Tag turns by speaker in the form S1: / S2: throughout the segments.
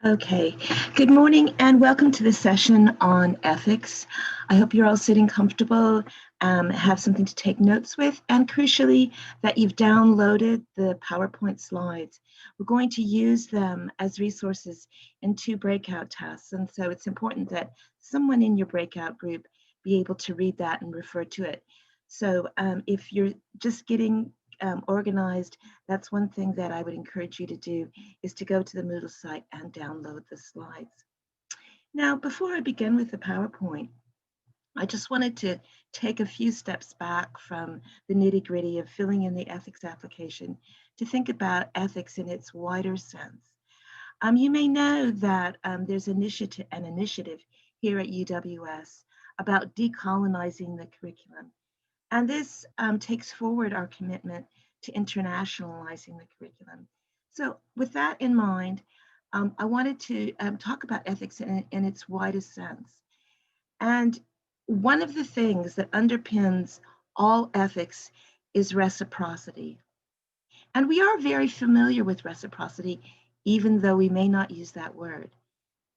S1: Okay, good morning and welcome to the session on ethics. I hope you're all sitting comfortable, have something to take notes with, and crucially, that you've downloaded the PowerPoint slides. We're going to use them as resources in two breakout tasks, and so it's important that someone in your breakout group be able to read that and refer to it. So if you're just getting organized, that's one thing that I would encourage you to do is to go to the Moodle site and download the slides. Now, before I begin with the PowerPoint, I just wanted to take a few steps back from the nitty-gritty of filling in the ethics application to think about ethics in its wider sense. You may know that there's an initiative here at UWS about decolonizing the curriculum. And this takes forward our commitment to internationalizing the curriculum. So with that in mind, I wanted to talk about ethics in its widest sense. And one of the things that underpins all ethics is reciprocity. And we are very familiar with reciprocity, even though we may not use that word.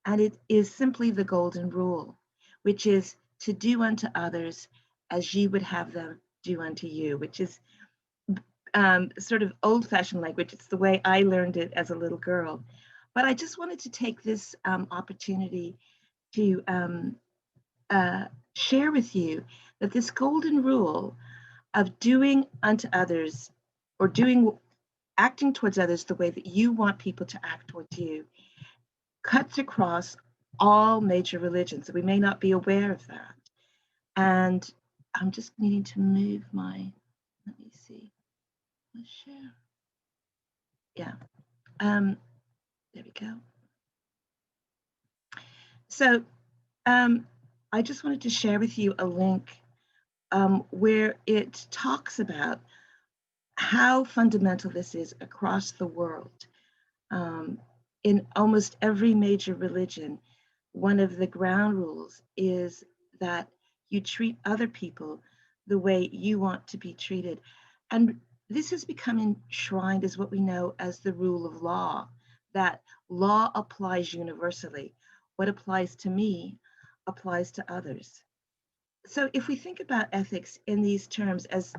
S1: And it is simply the golden rule, which is to do unto others as ye would have them do unto you, which is sort of old-fashioned language. It's the way I learned it as a little girl. But I just wanted to take this opportunity to share with you that this golden rule of doing unto others or acting towards others the way that you want people to act towards you cuts across all major religions. We may not be aware of that. And I'm just needing to move let me see, let's share. Yeah, there we go. So I just wanted to share with you a link where it talks about how fundamental this is across the world. In almost every major religion, one of the ground rules is that you treat other people the way you want to be treated. And this has become enshrined as what we know as the rule of law, that law applies universally. What applies to me applies to others. So if we think about ethics in these terms as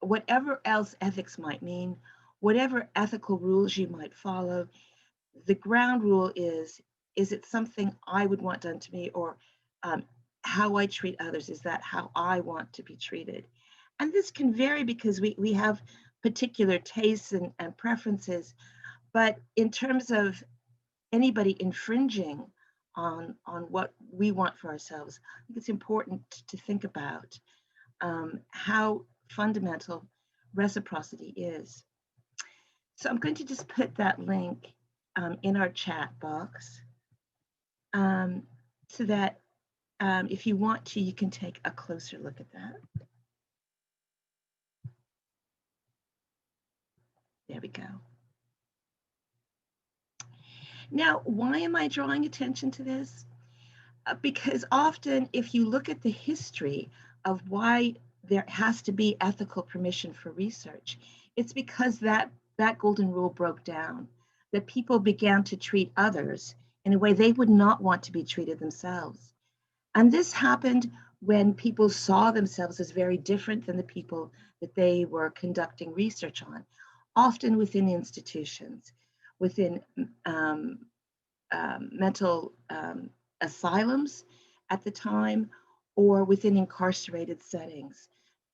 S1: whatever else ethics might mean, whatever ethical rules you might follow, the ground rule is it something I would want done to me, or how I treat others, is that how I want to be treated? And this can vary because we have particular tastes and preferences, but in terms of anybody infringing on what we want for ourselves, I think it's important to think about how fundamental reciprocity is. So I'm going to just put that link in our chat box so that if you want to, you can take a closer look at that. There we go. Now, why am I drawing attention to this? Because often, if you look at the history of why there has to be ethical permission for research, it's because that golden rule broke down, that people began to treat others in a way they would not want to be treated themselves. And this happened when people saw themselves as very different than the people that they were conducting research on, often within institutions, within mental asylums at the time, or within incarcerated settings.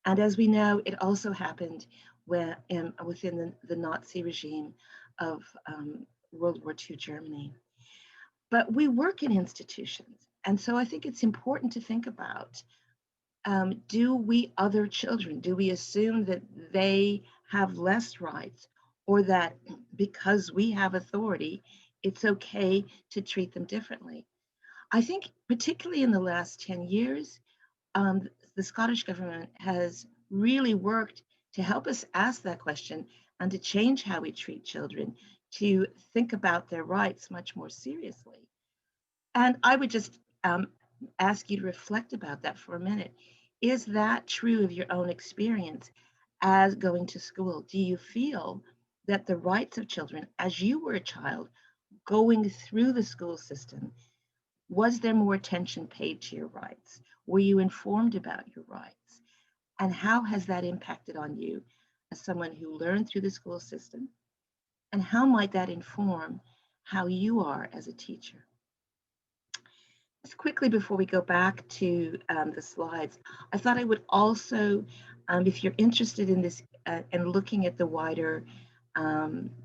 S1: And as we know, it also happened within the Nazi regime of World War II Germany. But we work in institutions. And so I think it's important to think about, do we other children, do we assume that they have less rights, or that because we have authority, it's okay to treat them differently? I think particularly in the last 10 years, the Scottish government has really worked to help us ask that question and to change how we treat children, to think about their rights much more seriously. And I would just ask you to reflect about that for a minute. Is that true of your own experience as going to school? Do you feel that the rights of children as you were a child going through the school system, was there more attention paid to your rights? Were you informed about your rights? And how has that impacted on you as someone who learned through the school system? And how might that inform how you are as a teacher? Just quickly before we go back to the slides, I thought I would also, if you're interested in this and looking at the wider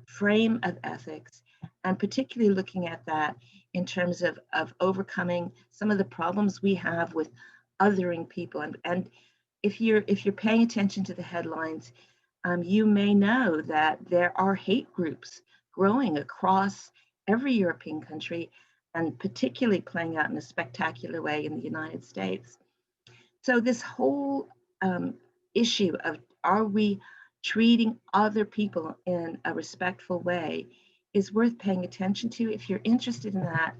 S1: frame of ethics, and particularly looking at that in terms of overcoming some of the problems we have with othering people. And if you're paying attention to the headlines, you may know that there are hate groups growing across every European country, and particularly playing out in a spectacular way in the United States. So this whole issue of, are we treating other people in a respectful way, is worth paying attention to. If you're interested in that,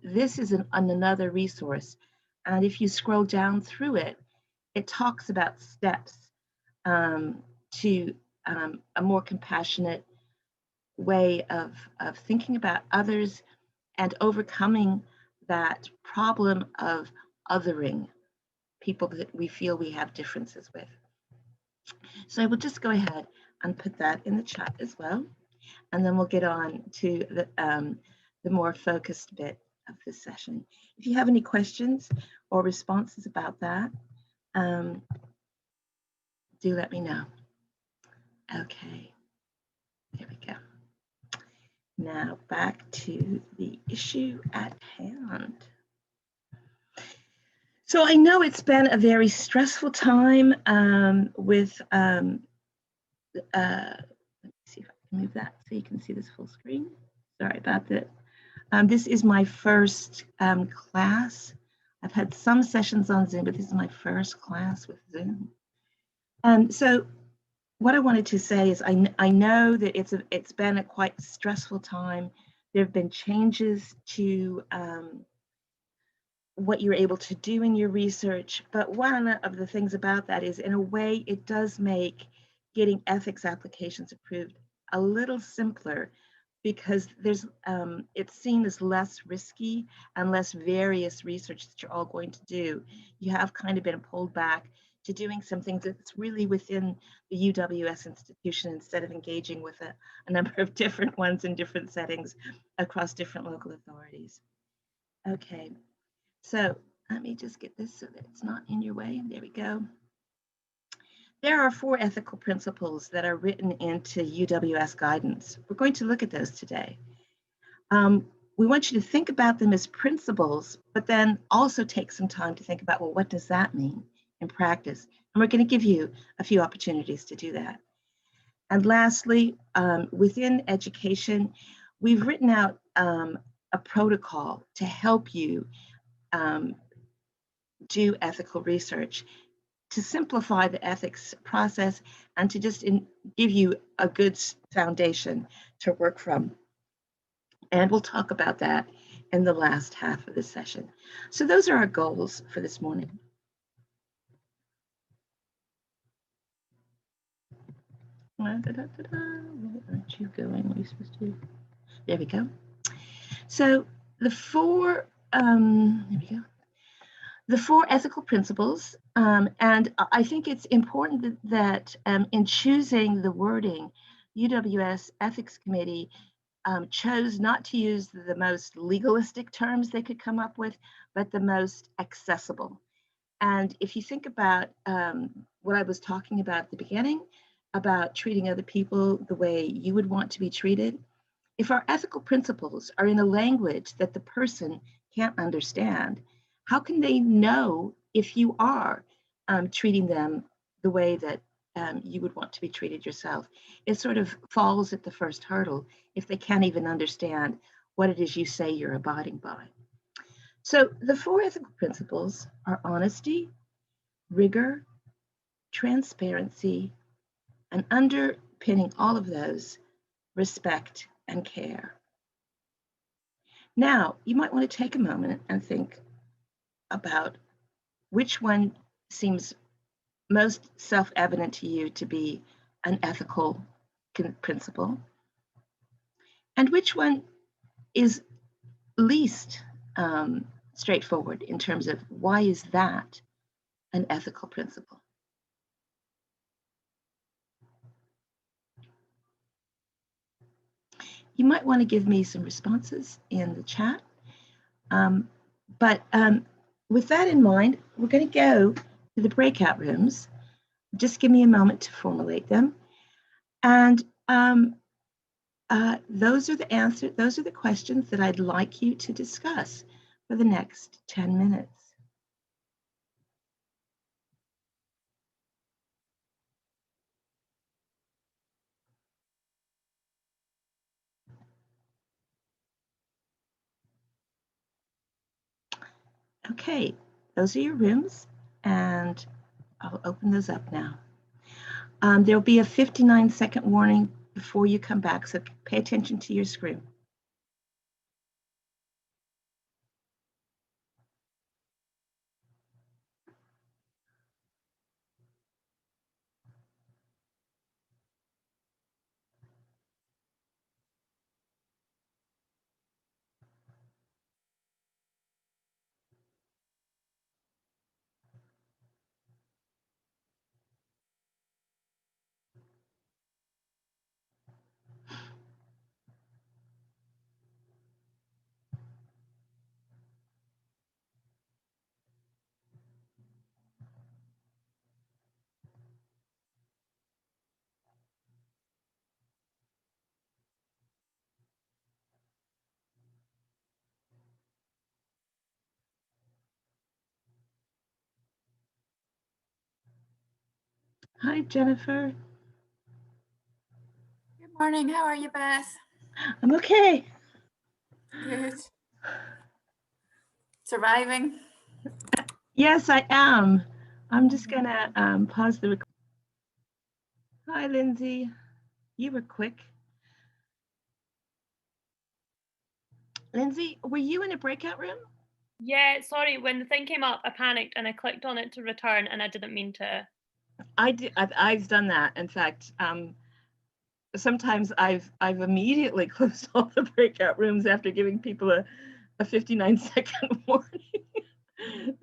S1: this is another resource. And if you scroll down through it, it talks about steps to a more compassionate way of thinking about others and overcoming that problem of othering people that we feel we have differences with. So I will just go ahead and put that in the chat as well, and then we'll get on to the more focused bit of this session. If you have any questions or responses about that, do let me know. Okay, there we go. Now back to the issue at hand. So I know it's been a very stressful time with, let me see if I can move that so you can see this full screen. Sorry about that. This is my first class. I've had some sessions on Zoom, but this is my first class with Zoom. So what I wanted to say is I know that it's been a quite stressful time. There have been changes to what you're able to do in your research, but one of the things about that is, in a way, it does make getting ethics applications approved a little simpler, because there's it's seen as less risky and less various research that you're all going to do. You have kind of been pulled back to doing some things that's really within the UWS institution, instead of engaging with a number of different ones in different settings across different local authorities. Okay, so let me just get this so that it's not in your way. There we go. There are 4 ethical principles that are written into UWS guidance. We're going to look at those today. We want you to think about them as principles, but then also take some time to think about, well, what does that mean in practice? And we're going to give you a few opportunities to do that. And lastly, within education, we've written out a protocol to help you do ethical research, to simplify the ethics process, and to just give you a good foundation to work from. And we'll talk about that in the last half of the session. So those are our goals for this morning. Where aren't you going? What are you supposed to do? There we go. So the 4, there we go. The 4 ethical principles, and I think it's important that in choosing the wording, UWS Ethics Committee chose not to use the most legalistic terms they could come up with, but the most accessible. And if you think about what I was talking about at the beginning, about treating other people the way you would want to be treated, if our ethical principles are in a language that the person can't understand, how can they know if you are treating them the way that you would want to be treated yourself? It sort of falls at the first hurdle if they can't even understand what it is you say you're abiding by. So the 4 ethical principles are honesty, rigor, transparency, and underpinning all of those, respect and care. Now, you might want to take a moment and think about which one seems most self-evident to you to be an ethical principle, and which one is least straightforward in terms of why is that an ethical principle? You might want to give me some responses in the chat. But with that in mind, we're going to go to the breakout rooms. Just give me a moment to formulate them. And those are the answers, those are the questions that I'd like you to discuss for the next 10 minutes. Okay, those are your rooms, and I'll open those up now. There'll be a 59-second warning before you come back, so pay attention to your screen. Hi, Jennifer.
S2: Good morning. How are you, Beth?
S1: I'm okay.
S2: Good. Surviving?
S1: Yes, I am. I'm just gonna pause the recording. Hi, Lindsay. You were quick. Lindsay, were you in a breakout room?
S3: Yeah, sorry, when the thing came up, I panicked and I clicked on it to return and I didn't mean to.
S1: I've done that. In fact, sometimes I've immediately closed all the breakout rooms after giving people a 59-second warning.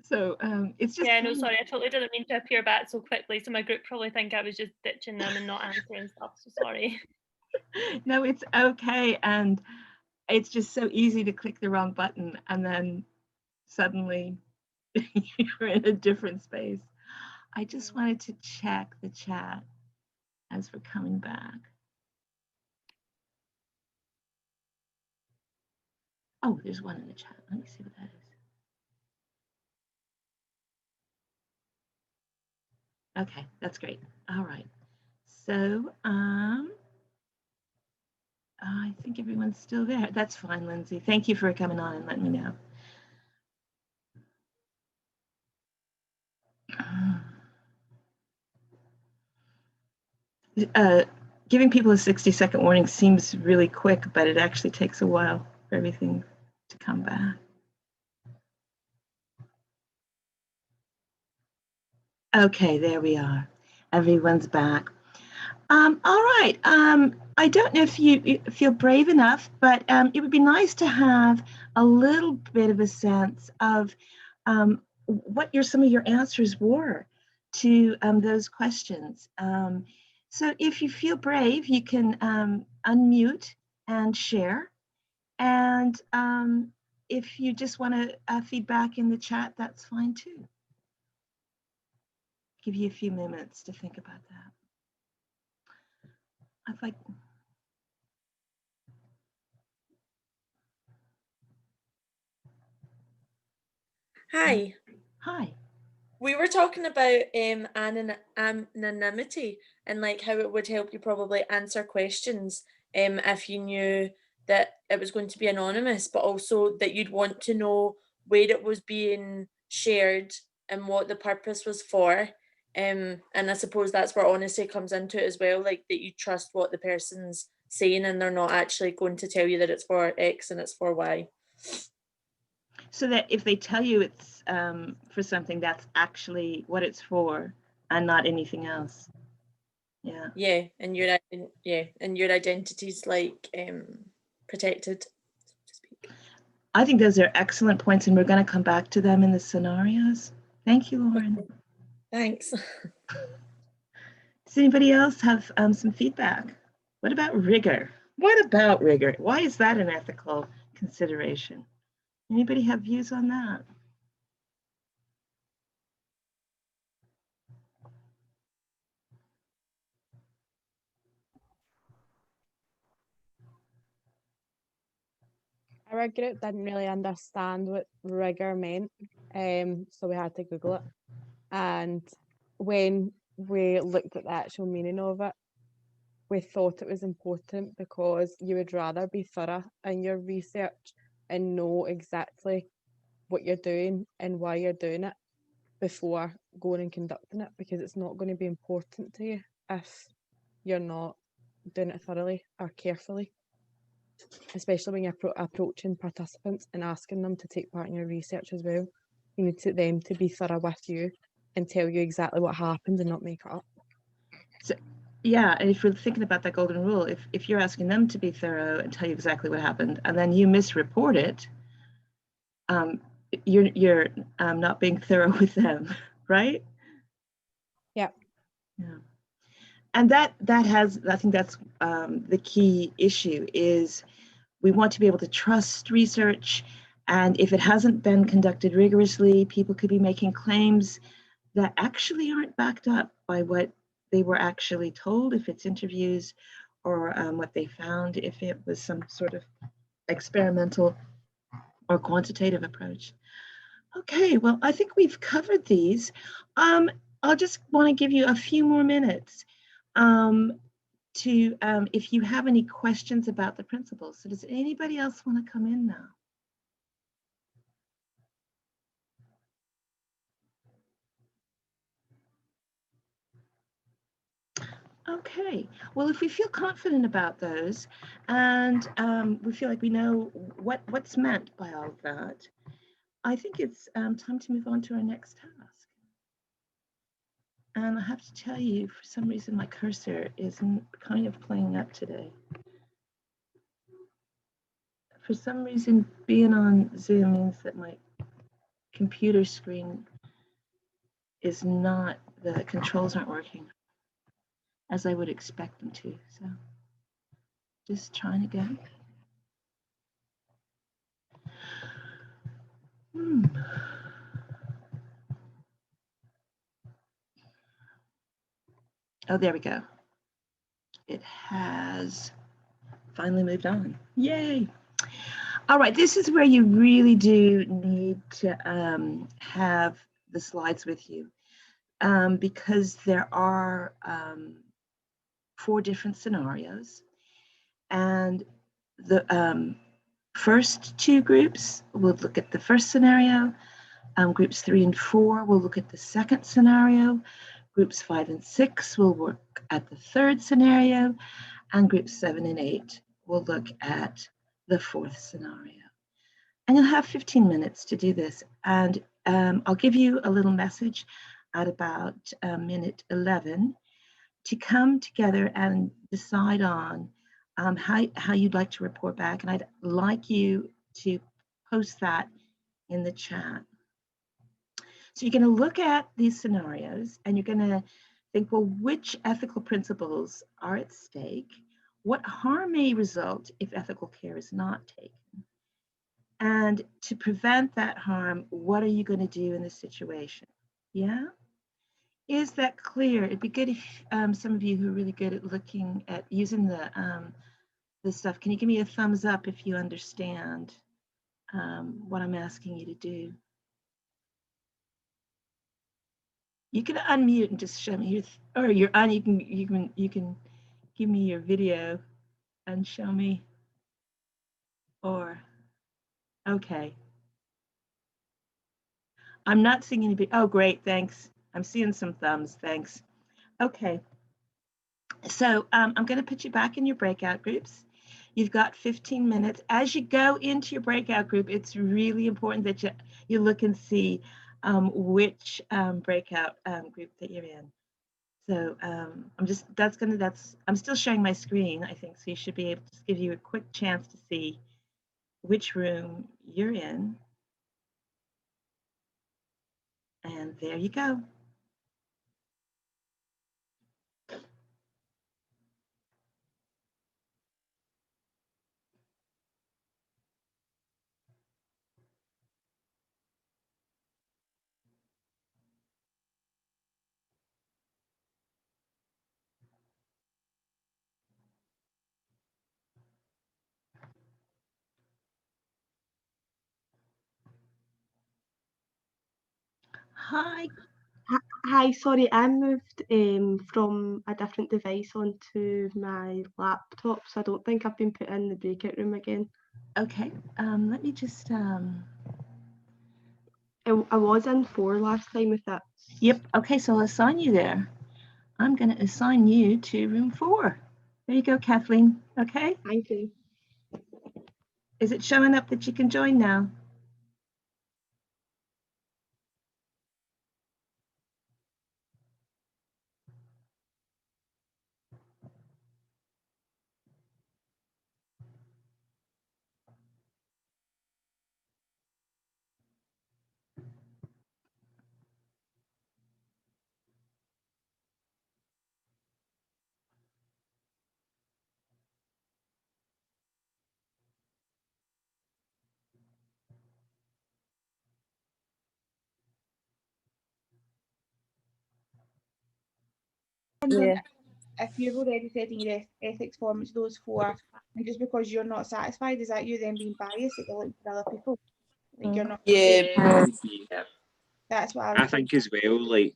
S1: So it's just.
S3: Yeah, no, sorry, I totally didn't mean to appear back so quickly. So my group probably think I was just ditching them and not answering stuff. So sorry.
S1: No, it's okay. And it's just so easy to click the wrong button and then suddenly you're in a different space. I just wanted to check the chat as we're coming back. Oh, there's one in the chat. Let me see what that is. Okay, that's great. All right. So I think everyone's still there. That's fine, Lindsay. Thank you for coming on and letting me know. Giving people a 60-second warning seems really quick, but it actually takes a while for everything to come back. Okay, there we are. Everyone's back. All right. I don't know if you feel brave enough, but it would be nice to have a little bit of a sense of what some of your answers were to those questions. So if you feel brave, you can unmute and share. And if you just want to feedback in the chat, that's fine too. Give you a few minutes to think about that. I'd like.
S4: Hi.
S1: Hi.
S4: We were talking about anonymity and like how it would help you probably answer questions if you knew that it was going to be anonymous, but also that you'd want to know where it was being shared and what the purpose was for. And I suppose that's where honesty comes into it as well, like that you trust what the person's saying and they're not actually going to tell you that it's for X and it's for Y.
S1: So that if they tell you it's for something, that's actually what it's for and not anything else. Yeah.
S4: Yeah, and your identity's like protected, so to speak.
S1: I think those are excellent points, and we're going to come back to them in the scenarios. Thank you, Lauren.
S4: Thanks.
S1: Does anybody else have some feedback? What about rigor? What about rigor? Why is that an ethical consideration? Anybody have views on that?
S5: Our group didn't really understand what rigor meant, so we had to Google it. And when we looked at the actual meaning of it, we thought it was important because you would rather be thorough in your research and know exactly what you're doing and why you're doing it before going and conducting it, because it's not going to be important to you if you're not doing it thoroughly or carefully, especially when you're approaching participants and asking them to take part in your research as well. You need them to be thorough with you and tell you exactly what happened and not make it up.
S1: So, yeah, and if you're thinking about that golden rule, if you're asking them to be thorough and tell you exactly what happened, and then you misreport it, you're not being thorough with them, right?
S5: Yeah.
S1: Yeah. And that has, I think that's the key issue is we want to be able to trust research, and if it hasn't been conducted rigorously, people could be making claims that actually aren't backed up by what they were actually told, if it's interviews, or what they found, if it was some sort of experimental or quantitative approach. Okay, well, I think we've covered these. I'll just want to give you a few more minutes to, if you have any questions about the principles. So does anybody else want to come in now? Okay, well, if we feel confident about those and we feel like we know what's meant by all of that, I think it's time to move on to our next task. And I have to tell you, for some reason, my cursor isn't kind of playing up today. For some reason, being on Zoom means that my computer screen is not, the controls aren't working as I would expect them to. So just trying again. Oh, there we go. It has finally moved on. Yay. All right, this is where you really do need to have the slides with you because there are 4 different scenarios. And the first 2 groups will look at the first scenario. Groups 3 and 4 will look at the second scenario. Groups 5 and 6 will work at the third scenario. And groups 7 and 8 will look at the fourth scenario. And you'll have 15 minutes to do this. And I'll give you a little message at about minute 11 to come together and decide on how you'd like to report back. And I'd like you to post that in the chat. So you're going to look at these scenarios and you're going to think, well, which ethical principles are at stake? What harm may result if ethical care is not taken? And to prevent that harm, what are you going to do in this situation? Yeah? Is that clear? It'd be good if some of you who are really good at looking at using the stuff, can you give me a thumbs up if you understand what I'm asking you to do? You can unmute and just show me your, or you're on. You can give me your video and show me. Or okay. I'm not seeing any. Oh, great, thanks. I'm seeing some thumbs. Thanks. Okay. So I'm going to put you back in your breakout groups. You've got 15 minutes. As you go into your breakout group, it's really important that you look and see which breakout group that you're in. So I'm still sharing my screen, I think, so you should be able to give you a quick chance to see which room you're in. And there you go. Hi.
S6: Hi, sorry, I moved from a different device onto my laptop, so I don't think I've been put in the breakout room again.
S1: Okay, let me just,
S6: I was in 4 last time with that.
S1: yep, okay, so I'll assign you there. I'm gonna assign you to room 4. There you go, Kathleen, okay?
S6: Thank you.
S1: Is it showing up that you can join now?
S7: Yeah. If you've already said in your ethics form it's those 4, and just because you're not satisfied, is that you then being biased that you're looking for other people? Like you're not.
S4: Yeah.
S7: That's what I
S8: I
S7: was
S8: think as well, like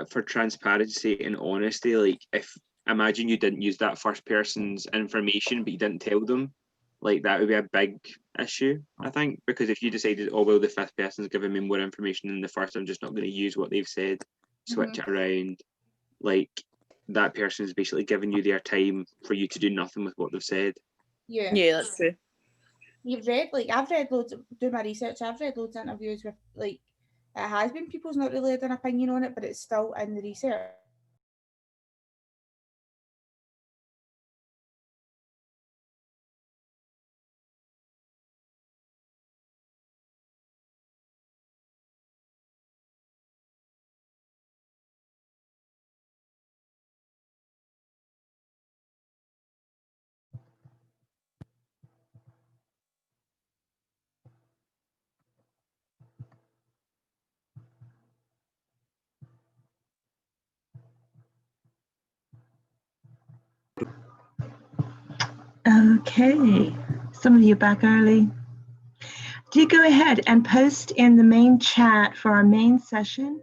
S8: for transparency and honesty, like if imagine you didn't use that first person's information, but you didn't tell them, like that would be a big issue, I think, because if you decided, oh well, the fifth person's giving me more information than the first, I'm just not going to use what they've said, switch it around, like that person's basically giving you their time for you to do nothing with what they've said.
S7: Yeah.
S4: Yeah, that's true.
S7: You've read, like, I've read loads, do my research, I've read loads of interviews with, like, it has been people's not really had an opinion on it, but it's still in the research.
S1: Okay, some of you back early. Do go ahead and post in the main chat for our main session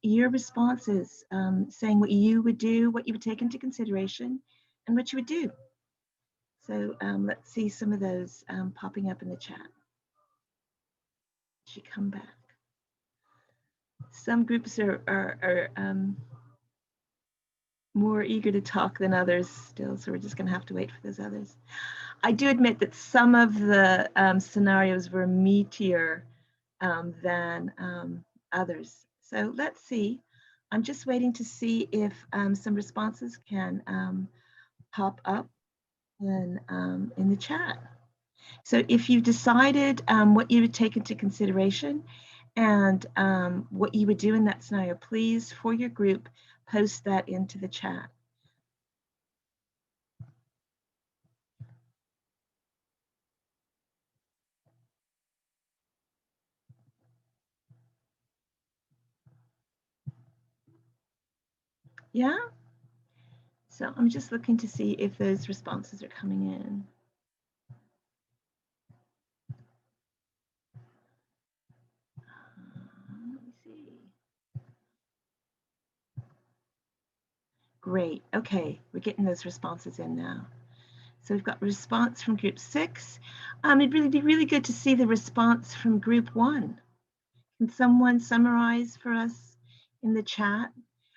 S1: your responses, saying what you would do, what you would take into consideration, and what you would do. So let's see some of those popping up in the chat. She come back. Some groups are more eager to talk than others still, so we're just going to have to wait for those others. I do admit that some of the scenarios were meatier than others. So let's see. I'm just waiting to see if some responses can pop up in the chat. So if you've decided what you would take into consideration and what you would do in that scenario, please, for your group, post that into the chat. Yeah? So I'm just looking to see if those responses are coming in. Let me see. Great. Okay, we're getting those responses in now. So we've got response from group 6. It'd really be really good to see the response from group 1. Can someone summarize for us in the chat?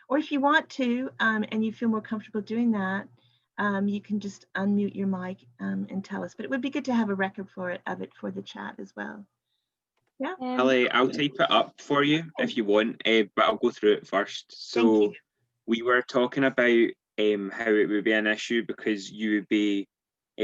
S1: Or if you want to, and you feel more comfortable doing that, you can just unmute your mic and tell us. But it would be good to have a record of it for the chat as well. Yeah.
S8: I'll type it up for you if you want, but I'll go through it first. So we were talking about how it would be an issue because you would be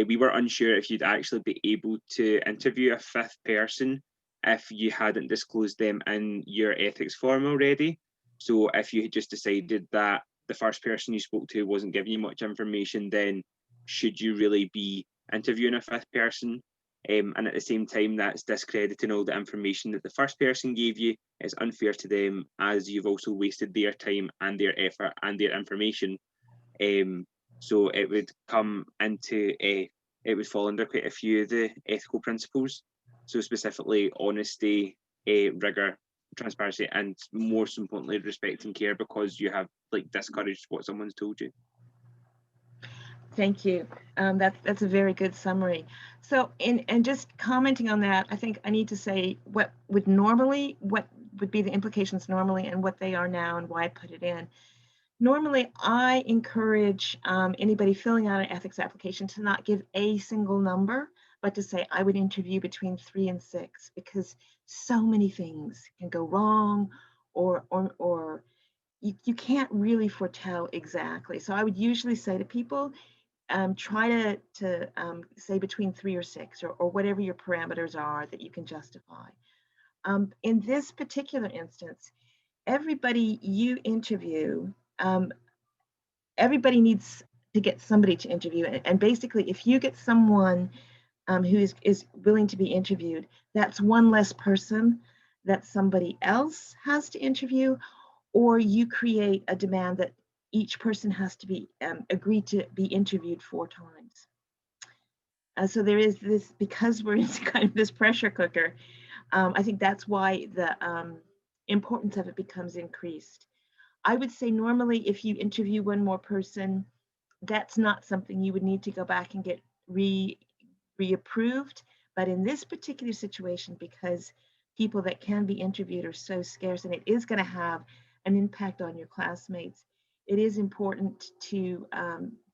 S8: we were unsure if you'd actually be able to interview a fifth person if you hadn't disclosed them in your ethics form already. So if you had just decided that the first person you spoke to wasn't giving you much information, then should you really be interviewing a fifth person? And at the same time, that's discrediting all the information that the first person gave you. It's unfair to them, as you've also wasted their time and their effort and their information. So it would come into it would fall under quite a few of the ethical principles. So specifically honesty, rigor, transparency, and most importantly, respect and care, because you have like discouraged what someone's told you.
S1: Thank you. That's a very good summary. So, and just commenting on that, I think I need to say what would be the implications normally and what they are now and why I put it in. Normally, I encourage anybody filling out an ethics application to not give a single number, but to say I would interview between 3 and 6, because so many things can go wrong, or you can't really foretell exactly. So I would usually say to people, try to say between 3 or 6, or whatever your parameters are that you can justify. In this particular instance, everybody you interview, everybody needs to get somebody to interview. And basically, if you get someone who is willing to be interviewed, that's one less person that somebody else has to interview, or you create a demand that each person has to be agree to be interviewed 4 times. So there is this, because we're in kind of this pressure cooker, I think that's why the importance of it becomes increased. I would say normally if you interview one more person, that's not something you would need to go back and get reapproved. But in this particular situation, because people that can be interviewed are so scarce, and it is going to have an impact on your classmates, it is important to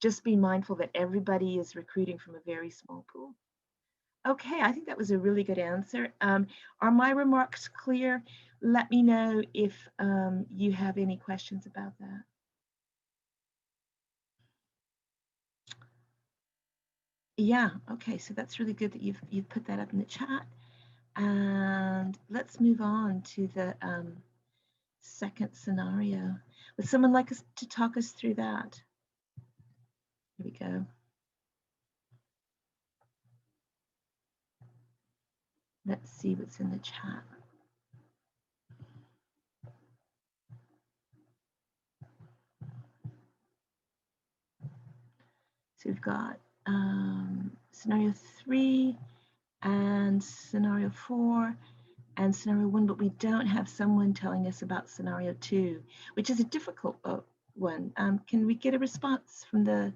S1: just be mindful that everybody is recruiting from a very small pool. Okay, I think that was a really good answer. Are my remarks clear? Let me know if you have any questions about that. Yeah, okay, so that's really good that you've put that up in the chat. And let's move on to the second scenario. Would someone like us to talk us through that? Here we go. Let's see what's in the chat. So we've got scenario 3 and scenario 4 and scenario 1, but we don't have someone telling us about scenario 2, which is a difficult one. Can we get a response from the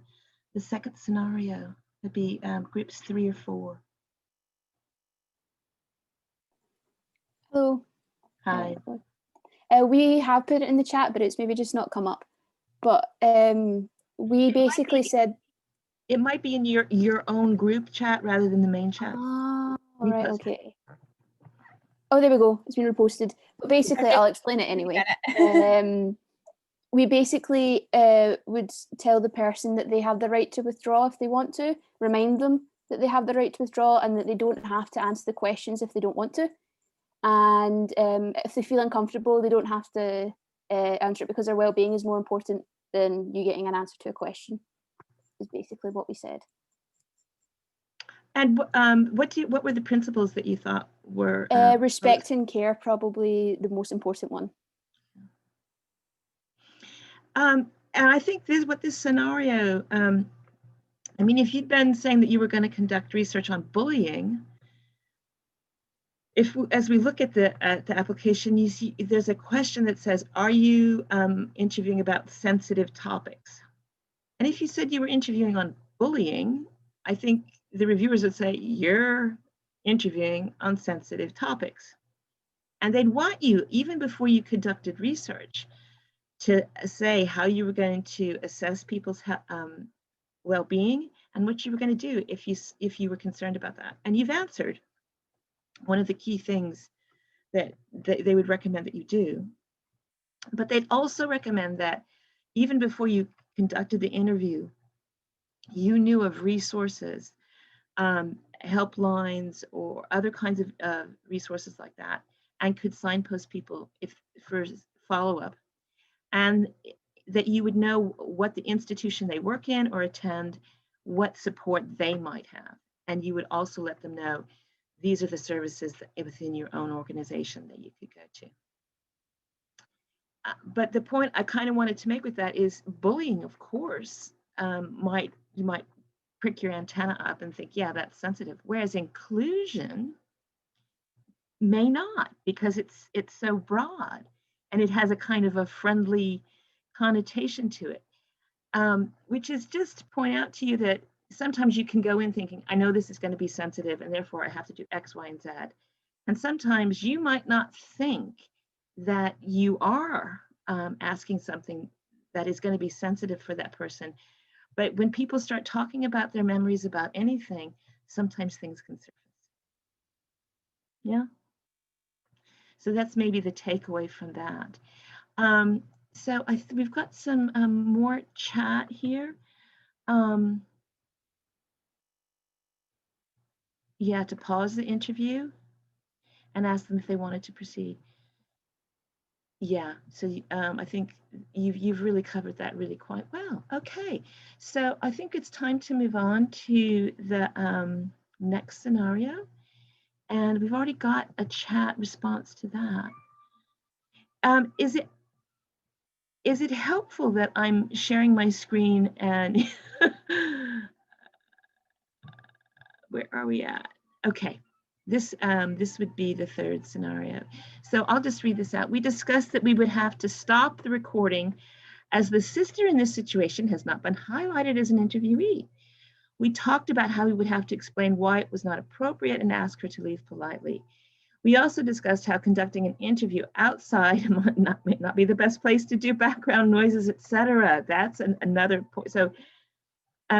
S1: second scenario? It'd be groups 3 or 4.
S9: Hello.
S1: Hi.
S9: We have put it in the chat, but it's maybe just not come up. But we basically said
S1: it might be in your own group chat rather than the main chat.
S9: Oh, right, okay. Oh, there we go. It's been reposted. But basically, I'll explain it anyway. We basically would tell the person that they have the right to withdraw if they want to, remind them that they have the right to withdraw and that they don't have to answer the questions if they don't want to. And if they feel uncomfortable, they don't have to answer it, because their well-being is more important than you getting an answer to a question, is basically what we said.
S1: And what were the principles that you thought were?
S9: Respect and care, probably the most important one.
S1: And I think what this scenario, I mean, if you'd been saying that you were going to conduct research on bullying, as we look at the application, you see there's a question that says, are you interviewing about sensitive topics? And if you said you were interviewing on bullying, I think the reviewers would say you're interviewing on sensitive topics. And they'd want you, even before you conducted research, to say how you were going to assess people's well-being and what you were going to do if you were concerned about that. And you've answered one of the key things that they would recommend that you do. But they'd also recommend that even before you conducted the interview, you knew of resources helplines or other kinds of resources like that, and could signpost people if for follow-up, and that you would know what the institution they work in or attend, what support they might have. And you would also let them know these are the services within your own organization that you could go to. But the point I kind of wanted to make with that is bullying, of course, you might prick your antenna up and think, yeah, that's sensitive. Whereas inclusion may not, because it's so broad and it has a kind of a friendly connotation to it, which is just to point out to you that sometimes you can go in thinking, I know this is going to be sensitive and therefore I have to do X, Y, and Z. And sometimes you might not think that you are asking something that is going to be sensitive for that person. But when people start talking about their memories about anything, sometimes things can surface. Yeah. So that's maybe the takeaway from that. So we've got some more chat here. Yeah, to pause the interview and ask them if they wanted to proceed. Yeah, so I think you've really covered that really quite well. Okay, so I think it's time to move on to the next scenario. And we've already got a chat response to that. Is it helpful that I'm sharing my screen and where are we at? Okay, this would be the third scenario. So I'll just read this out. We discussed that we would have to stop the recording as the sister in this situation has not been highlighted as an interviewee. We talked about how we would have to explain why it was not appropriate and ask her to leave politely. We also discussed how conducting an interview outside may not be the best place to do background noises, etc. That's another point. So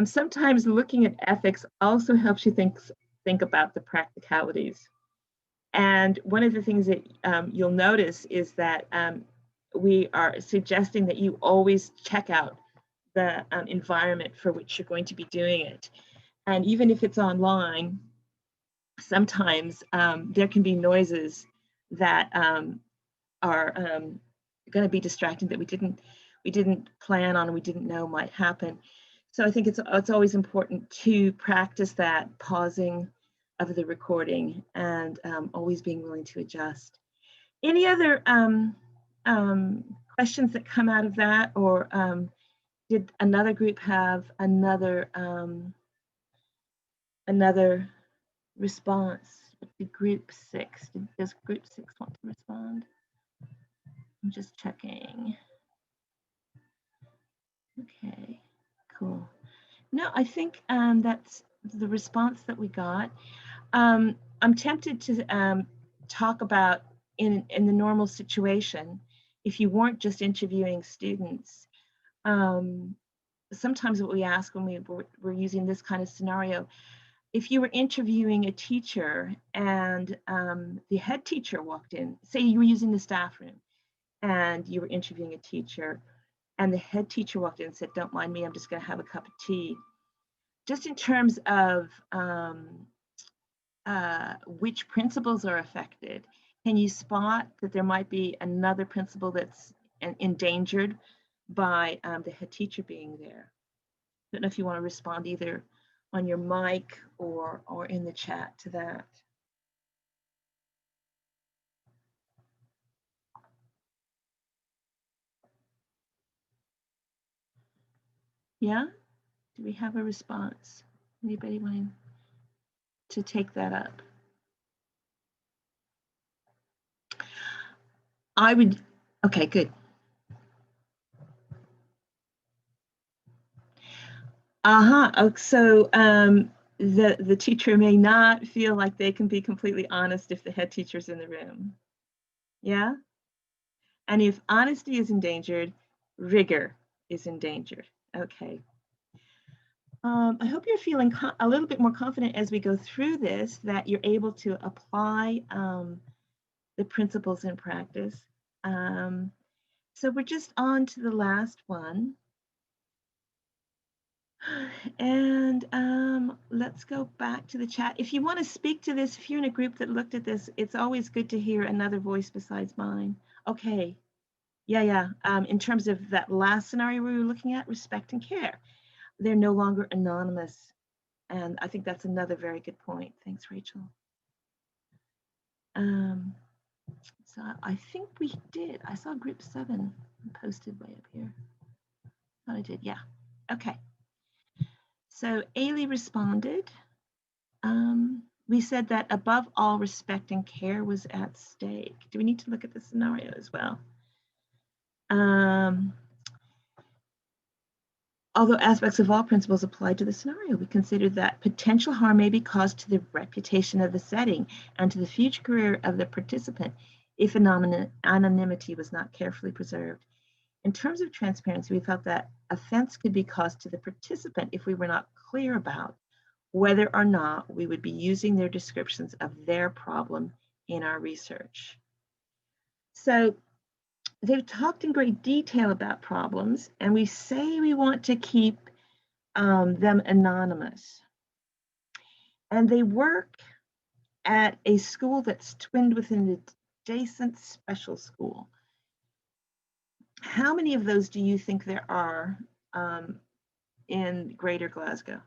S1: sometimes looking at ethics also helps you think about the practicalities. And one of the things that you'll notice is that we are suggesting that you always check out the environment for which you're going to be doing it. And even if it's online, sometimes there can be noises that are going to be distracting that we didn't plan on, we didn't know might happen. So I think it's always important to practice that pausing of the recording and always being willing to adjust. Any other questions that come out of that, or did another group have another response? Did group 6? Does group 6 want to respond? I'm just checking. Okay, cool. No, I think that's the response that we got. I'm tempted to talk about in the normal situation, if you weren't just interviewing students, sometimes what we ask when we're using this kind of scenario, if you were interviewing a teacher and the head teacher walked in, say you were using the staff room and you were interviewing a teacher and the head teacher walked in and said, don't mind me, I'm just going to have a cup of tea. Just in terms of which principles are affected, can you spot that there might be another principle that's endangered by the head teacher being there? I don't know if you want to respond either on your mic or in the chat to that. Yeah? Do we have a response? Anybody wanting to take that up? I would, okay, good. So the teacher may not feel like they can be completely honest if the head teacher's in the room. Yeah? And if honesty is endangered, rigor is endangered. Okay. I hope you're feeling a little bit more confident as we go through this, that you're able to apply the principles in practice. So we're just on to the last one. And let's go back to the chat. If you want to speak to this, if you're in a group that looked at this, it's always good to hear another voice besides mine. Okay. Yeah. In terms of that last scenario we were looking at, respect and care, they're no longer anonymous. And I think that's another very good point. Thanks, Rachel. So I think we did. I saw group 7 posted way up here. Thought I did. Yeah. Okay. So Ailey responded. We said that above all, respect and care was at stake. Do we need to look at the scenario as well? Although aspects of all principles applied to the scenario, we considered that potential harm may be caused to the reputation of the setting and to the future career of the participant if anonymity was not carefully preserved. In terms of transparency, we felt that offense could be caused to the participant if we were not clear about whether or not we would be using their descriptions of their problem in our research. So they've talked in great detail about problems, and we say we want to keep them anonymous. And they work at a school that's twinned with an adjacent special school. How many of those do you think there are in Greater Glasgow?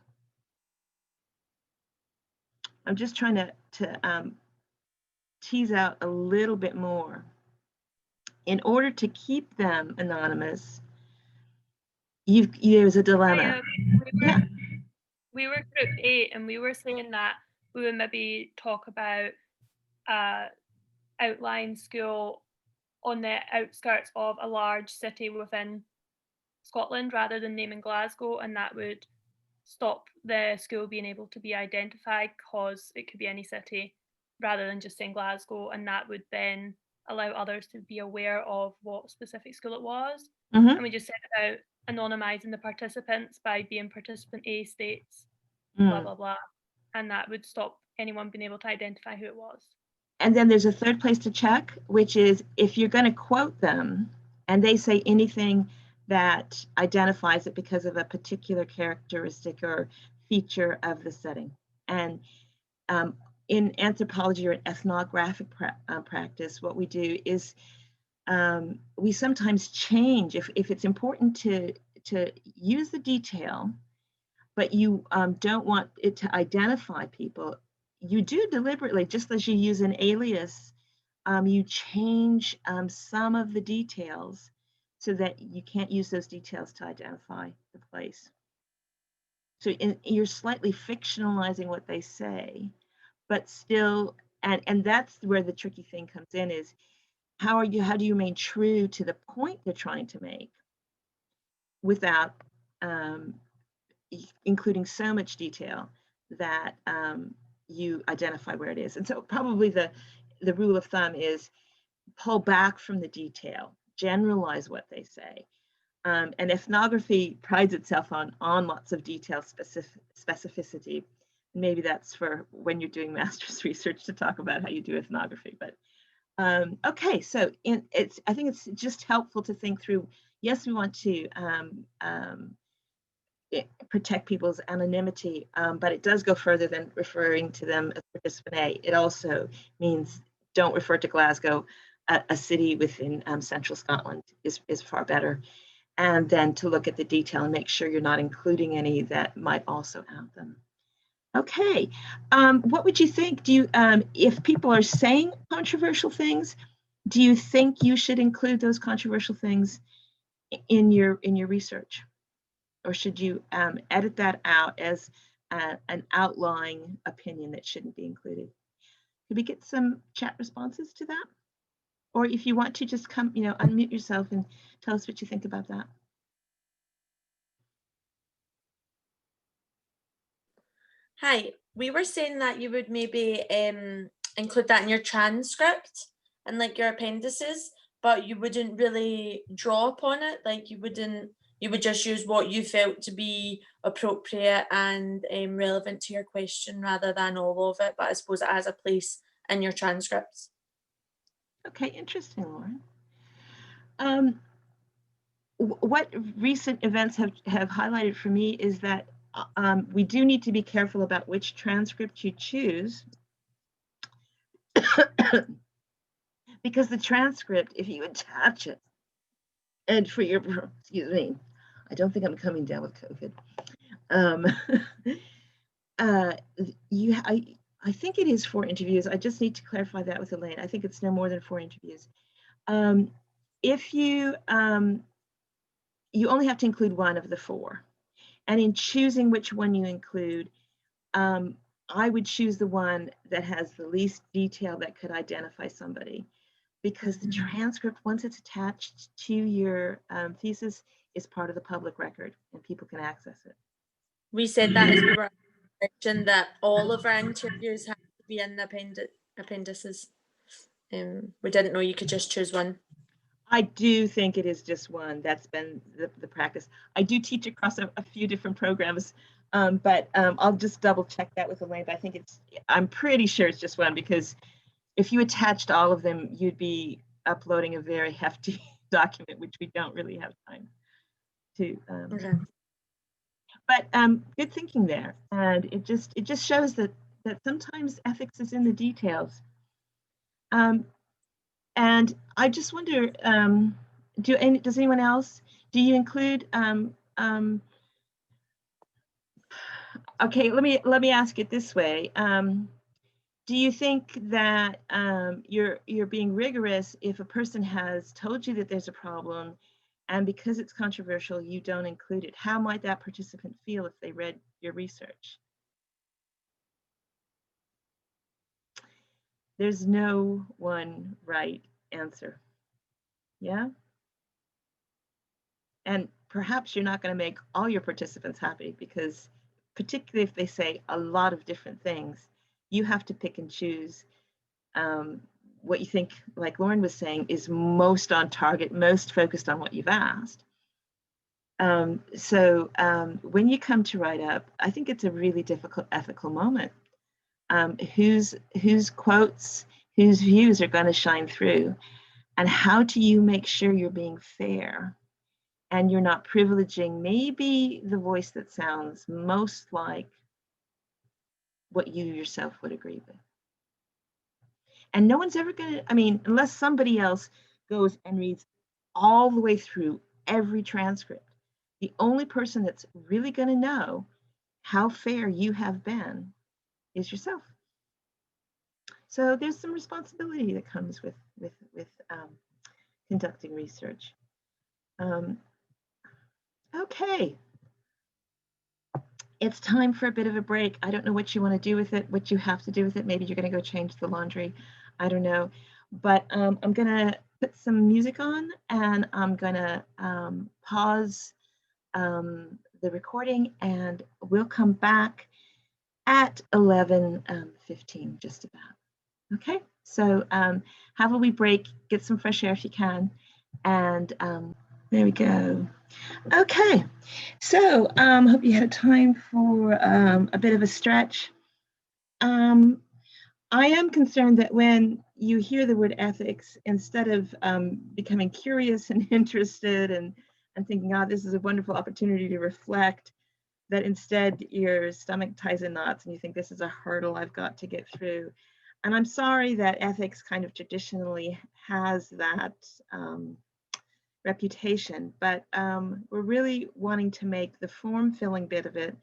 S1: I'm just trying to tease out a little bit more. In order to keep them anonymous, there's a dilemma.
S3: We were group 8 and we were saying that we would maybe talk about outlying school on the outskirts of a large city within Scotland rather than naming Glasgow, and that would stop the school being able to be identified because it could be any city rather than just saying Glasgow, and that would then allow others to be aware of what specific school it was. And we just said about anonymizing the participants by being participant A states blah blah blah, and that would stop anyone being able to identify who it was.
S1: And then there's a third place to check, which is if you're going to quote them and they say anything that identifies it because of a particular characteristic or feature of the setting. And in anthropology or ethnographic practice, what we do is we sometimes change if it's important to use the detail, but you don't want it to identify people. You do deliberately, just as you use an alias, you change some of the details so that you can't use those details to identify the place. So you're slightly fictionalizing what they say, but still, and that's where the tricky thing comes in is how do you remain true to the point they're trying to make without including so much detail that you identify where it is. And so probably the rule of thumb is pull back from the detail, generalize what they say. And ethnography prides itself on lots of detail specificity. Maybe that's for when you're doing master's research to talk about how you do ethnography. But okay, so I think it's just helpful to think through, yes, we want to protect people's anonymity, but it does go further than referring to them as participant A. It also means don't refer to Glasgow. A city within central Scotland is far better. And then to look at the detail and make sure you're not including any that might also out them. Okay, what would you think? Do you, if people are saying controversial things, do you think you should include those controversial things in your research? Or should you edit that out as an outlying opinion that shouldn't be included? Could we get some chat responses to that? Or if you want to just come, unmute yourself and tell us what you think about that.
S4: Hi, we were saying that you would maybe include that in your transcript and like your appendices, but you wouldn't really draw upon it. Like you would just use what you felt to be appropriate and relevant to your question rather than all of it. But I suppose it has a place in your transcripts.
S1: Okay, interesting, Lauren. what recent events have highlighted for me is that we do need to be careful about which transcript you choose. Because the transcript, if you attach it, and for your, excuse me, I don't think I'm coming down with COVID. I think it is 4 interviews. I just need to clarify that with Elaine. I think it's no more than 4 interviews. If you, you only have to include 1 of the 4. And in choosing which one you include, I would choose the one that has the least detail that could identify somebody, because the transcript, once it's attached to your thesis, is part of the public record and people can access it.
S4: We said that as we were mentioned that all of our interviews have to be in the appendices. We didn't know you could just choose one.
S1: I do think it is just one. That's been the practice. I do teach across a few different programs, but I'll just double check that with Elaine. But I think I'm pretty sure it's just one, because if you attached all of them, you'd be uploading a very hefty document, which we don't really have time to.
S4: Okay.
S1: But good thinking there, and it just shows that sometimes ethics is in the details. And I just wonder, does anyone else, do you include, okay, let me ask it this way. Do you think that you're being rigorous if a person has told you that there's a problem, and because it's controversial, you don't include it? How might that participant feel if they read your research? There's no one right answer. Yeah? And perhaps you're not going to make all your participants happy, because particularly if they say a lot of different things, you have to pick and choose what you think, like Lauren was saying, is most on target, most focused on what you've asked. So when you come to write up, I think it's a really difficult ethical moment. Whose quotes, whose views are going to shine through, and how do you make sure you're being fair and you're not privileging maybe the voice that sounds most like what you yourself would agree with? And no one's ever going to, I mean, unless somebody else goes and reads all the way through every transcript, the only person that's really going to know how fair you have been is yourself. So there's some responsibility that comes with conducting research. Okay, it's time for a bit of a break. I don't know what you want to do with it, what you have to do with it. Maybe you're going to go change the laundry. I don't know. But I'm going to put some music on, and I'm going to pause the recording, and we'll come back at 11:15, just about. Okay, so have a wee break, get some fresh air if you can, and there we go. Okay, so hope you had time for a bit of a stretch. I am concerned that when you hear the word ethics, instead of becoming curious and interested and thinking, oh, this is a wonderful opportunity to reflect, that instead your stomach ties in knots and you think this is a hurdle I've got to get through. And I'm sorry that ethics kind of traditionally has that reputation, but we're really wanting to make the form-filling bit of it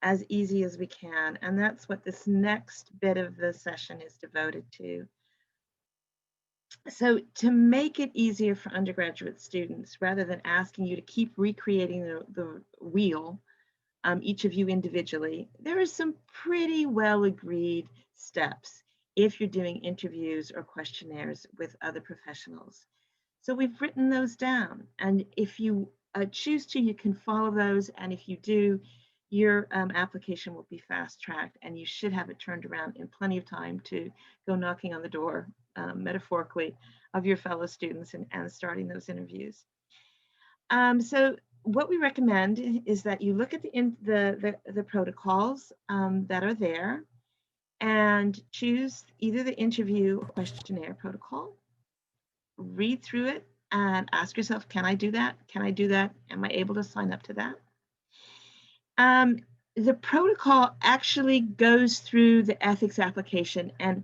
S1: as easy as we can. And that's what this next bit of the session is devoted to. So to make it easier for undergraduate students, rather than asking you to keep recreating the wheel, each of you individually, there are some pretty well agreed steps if you're doing interviews or questionnaires with other professionals. So we've written those down, and if you choose to, you can follow those, and if you do, your application will be fast-tracked, and you should have it turned around in plenty of time to go knocking on the door, metaphorically, of your fellow students and starting those interviews. So what we recommend is that you look at the protocols that are there and choose either the interview or questionnaire protocol, read through it, and ask yourself, can I do that? Can I do that? Am I able to sign up to that? The protocol actually goes through the ethics application and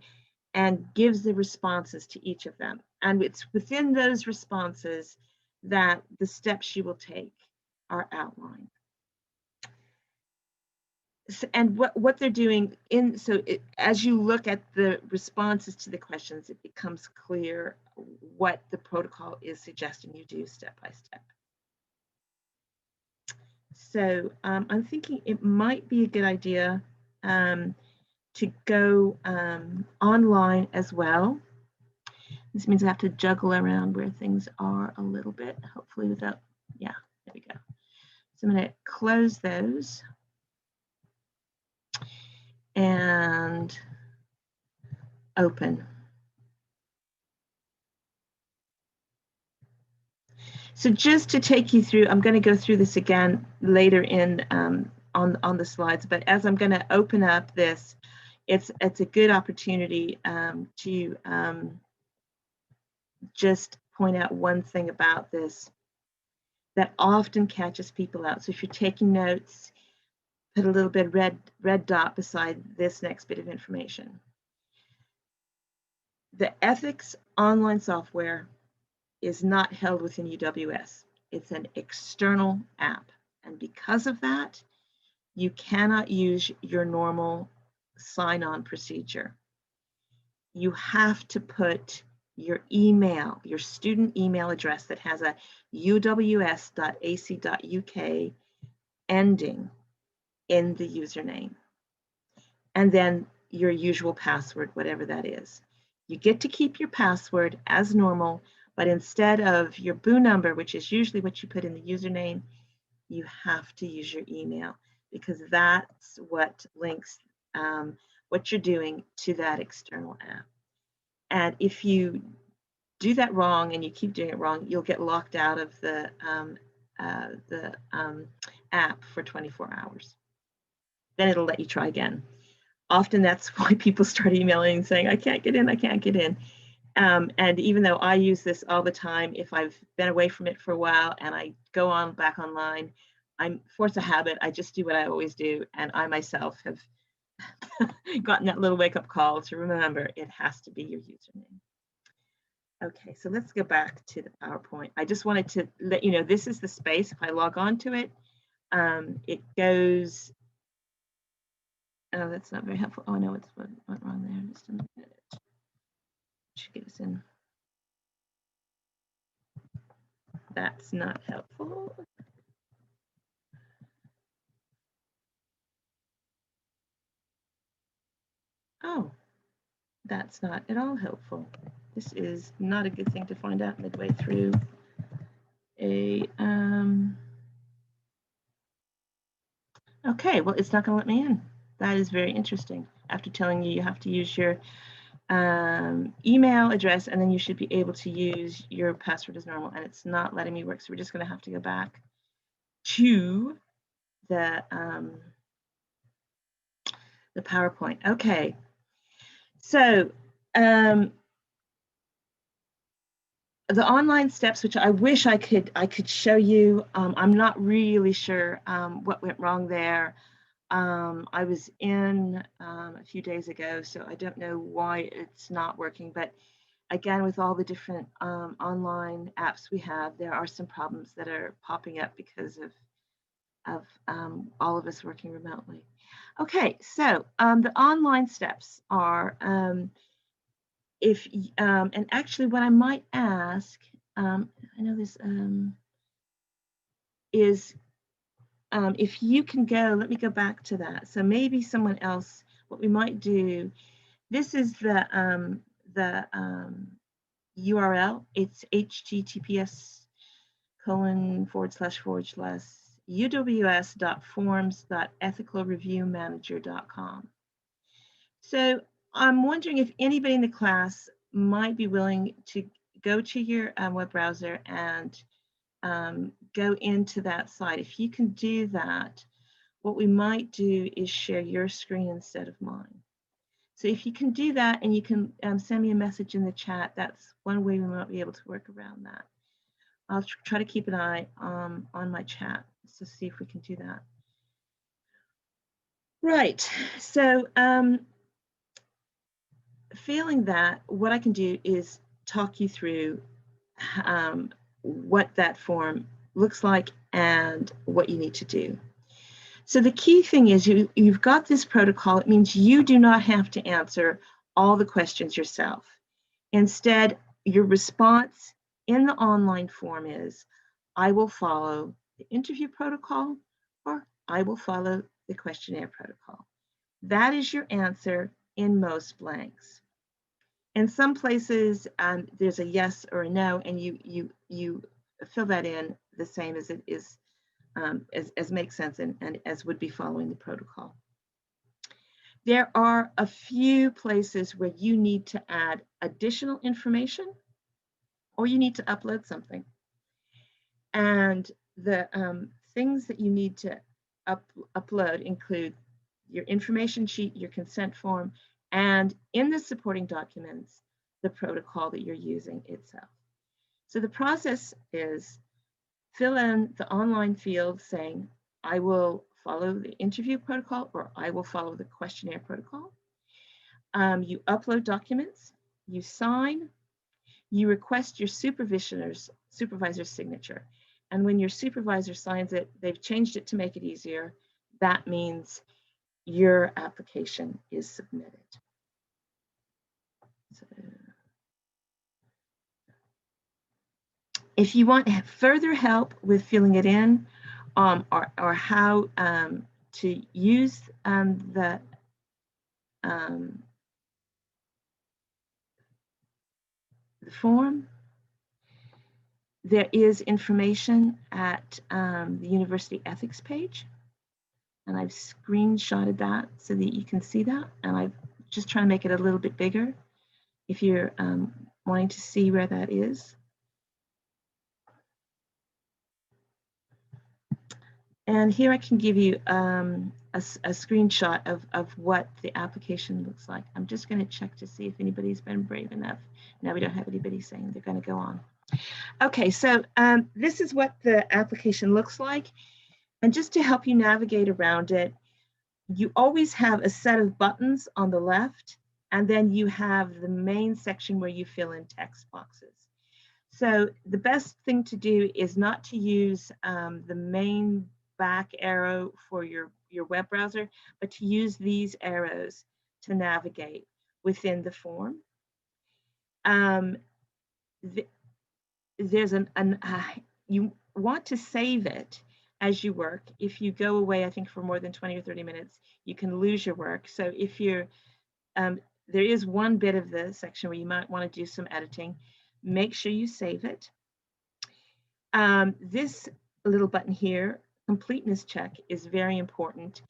S1: gives the responses to each of them. And it's within those responses that the steps you will take are outlined. And what they're doing as you look at the responses to the questions, it becomes clear what the protocol is suggesting you do step by step. So I'm thinking it might be a good idea to go online as well. This means I have to juggle around where things are a little bit, hopefully without, yeah, there we go. So I'm going to close those and open. So just to take you through, I'm going to go through this again later in on the slides, but as I'm going to open up this, it's a good opportunity to just point out one thing about this that often catches people out. So if you're taking notes, put a little bit red dot beside this next bit of information. The ethics online software is not held within UWS. It's an external app. And because of that, you cannot use your normal sign-on procedure. You have to put your email, your student email address that has a uws.ac.uk ending in the username. And then your usual password, whatever that is. You get to keep your password as normal, but instead of your boo number, which is usually what you put in the username, you have to use your email because that's what links what you're doing to that external app. And if you do that wrong and you keep doing it wrong, you'll get locked out of the app for 24 hours. Then it'll let you try again. Often that's why people start emailing and saying, I can't get in, I can't get in. And even though I use this all the time, if I've been away from it for a while and I go on back online, I'm force a habit. I just do what I always do. And I myself have gotten that little wake-up call to remember it has to be your username. Okay, so let's go back to the PowerPoint. I just wanted to let you know this is the space. If I log on to it, it goes. Oh, that's not very helpful. Oh, no, it's what went wrong there. Just a minute. Should get us in. That's not helpful. Oh, that's not at all helpful. This is not a good thing to find out midway through a, okay, well, it's not gonna let me in. That is very interesting. After telling you have to use your email address and then you should be able to use your password as normal, and it's not letting me work. So we're just gonna have to go back to the PowerPoint. Okay, so the online steps, which I wish I could show you. I'm not really sure what went wrong there. I was in a few days ago, so I don't know why it's not working. But again, with all the different online apps we have, there are some problems that are popping up because of all of us working remotely. Okay, so the online steps are and actually what I might ask, I know this is if you can go, let me go back to that. So maybe someone else, what we might do, this is the URL. It's https://uws.forms.ethicalreviewmanager.com. So I'm wondering if anybody in the class might be willing to go to your web browser and go into that site. If you can do that, what we might do is share your screen instead of mine. So if you can do that and you can send me a message in the chat, that's one way we might be able to work around that. I'll try to keep an eye on my chat to see if we can do that. Right, so failing that, what I can do is talk you through what that form looks like and what you need to do. So the key thing is you've got this protocol. It means you do not have to answer all the questions yourself. Instead, your response in the online form is, I will follow the interview protocol, or I will follow the questionnaire protocol. That is your answer in most blanks. In some places, there's a yes or a no, and you fill that in the same as it is, as makes sense and as would be following the protocol. There are a few places where you need to add additional information or you need to upload something. And the things that you need to upload include your information sheet, your consent form, and in the supporting documents, the protocol that you're using itself. So the process is fill in the online field saying, I will follow the interview protocol or I will follow the questionnaire protocol. You upload documents, you sign, you request your supervisor's signature. And when your supervisor signs it, they've changed it to make it easier. That means your application is submitted. So, if you want further help with filling it in or how to use the form, there is information at the university ethics page. And I've screenshotted that so that you can see that. And I've just trying to make it a little bit bigger if you're wanting to see where that is. And here I can give you a screenshot of what the application looks like. I'm just going to check to see if anybody's been brave enough. Now we don't have anybody saying they're going to go on. Okay, so this is what the application looks like. And just to help you navigate around it, you always have a set of buttons on the left, and then you have the main section where you fill in text boxes. So the best thing to do is not to use the main back arrow for your web browser, but to use these arrows to navigate within the form. There's you want to save it as you work. If you go away, I think for more than 20 or 30 minutes, you can lose your work. So if you're, there is one bit of the section where you might want to do some editing. Make sure you save it. This little button here, completeness check, is very important.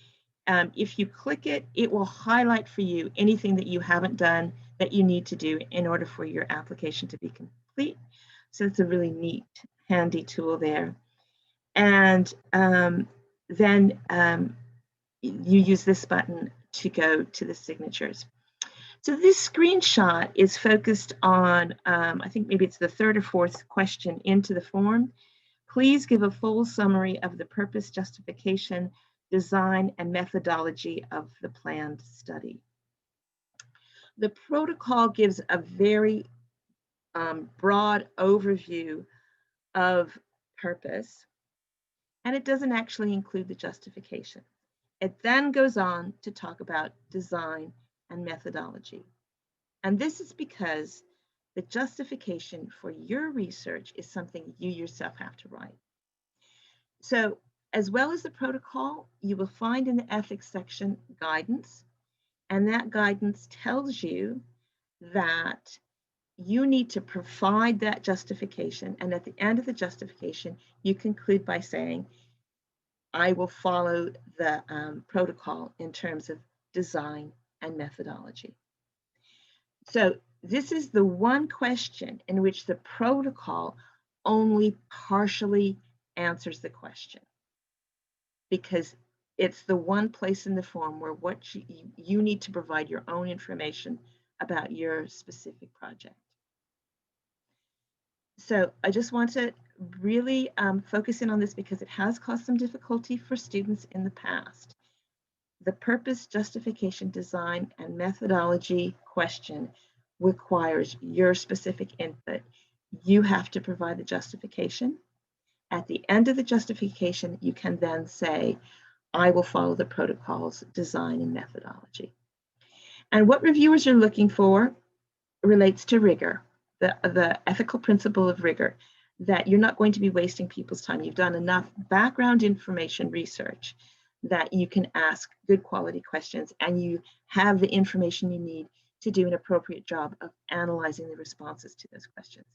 S1: If you click it, it will highlight for you anything that you haven't done that you need to do in order for your application to be complete. So it's a really neat, handy tool there. And then you use this button to go to the signatures. So this screenshot is focused on, I think maybe it's the third or fourth question into the form. Please give a full summary of the purpose, justification, design, and methodology of the planned study. The protocol gives a very broad overview of purpose, and it doesn't actually include the justification. It then goes on to talk about design and methodology. And this is because the justification for your research is something you yourself have to write. So as well as the protocol, you will find in the ethics section guidance, and that guidance tells you that you need to provide that justification. And at the end of the justification, you conclude by saying, I will follow the protocol in terms of design and methodology. So this is the one question in which the protocol only partially answers the question, because it's the one place in the form where what you need to provide your own information about your specific project. So I just want to really focus in on this because it has caused some difficulty for students in the past. The purpose, justification, design, and methodology question requires your specific input. You have to provide the justification. At the end of the justification, you can then say, I will follow the protocols, design, and methodology. And what reviewers are looking for relates to rigor, the ethical principle of rigor, that you're not going to be wasting people's time. You've done enough background information research that you can ask good quality questions and you have the information you need to do an appropriate job of analyzing the responses to those questions.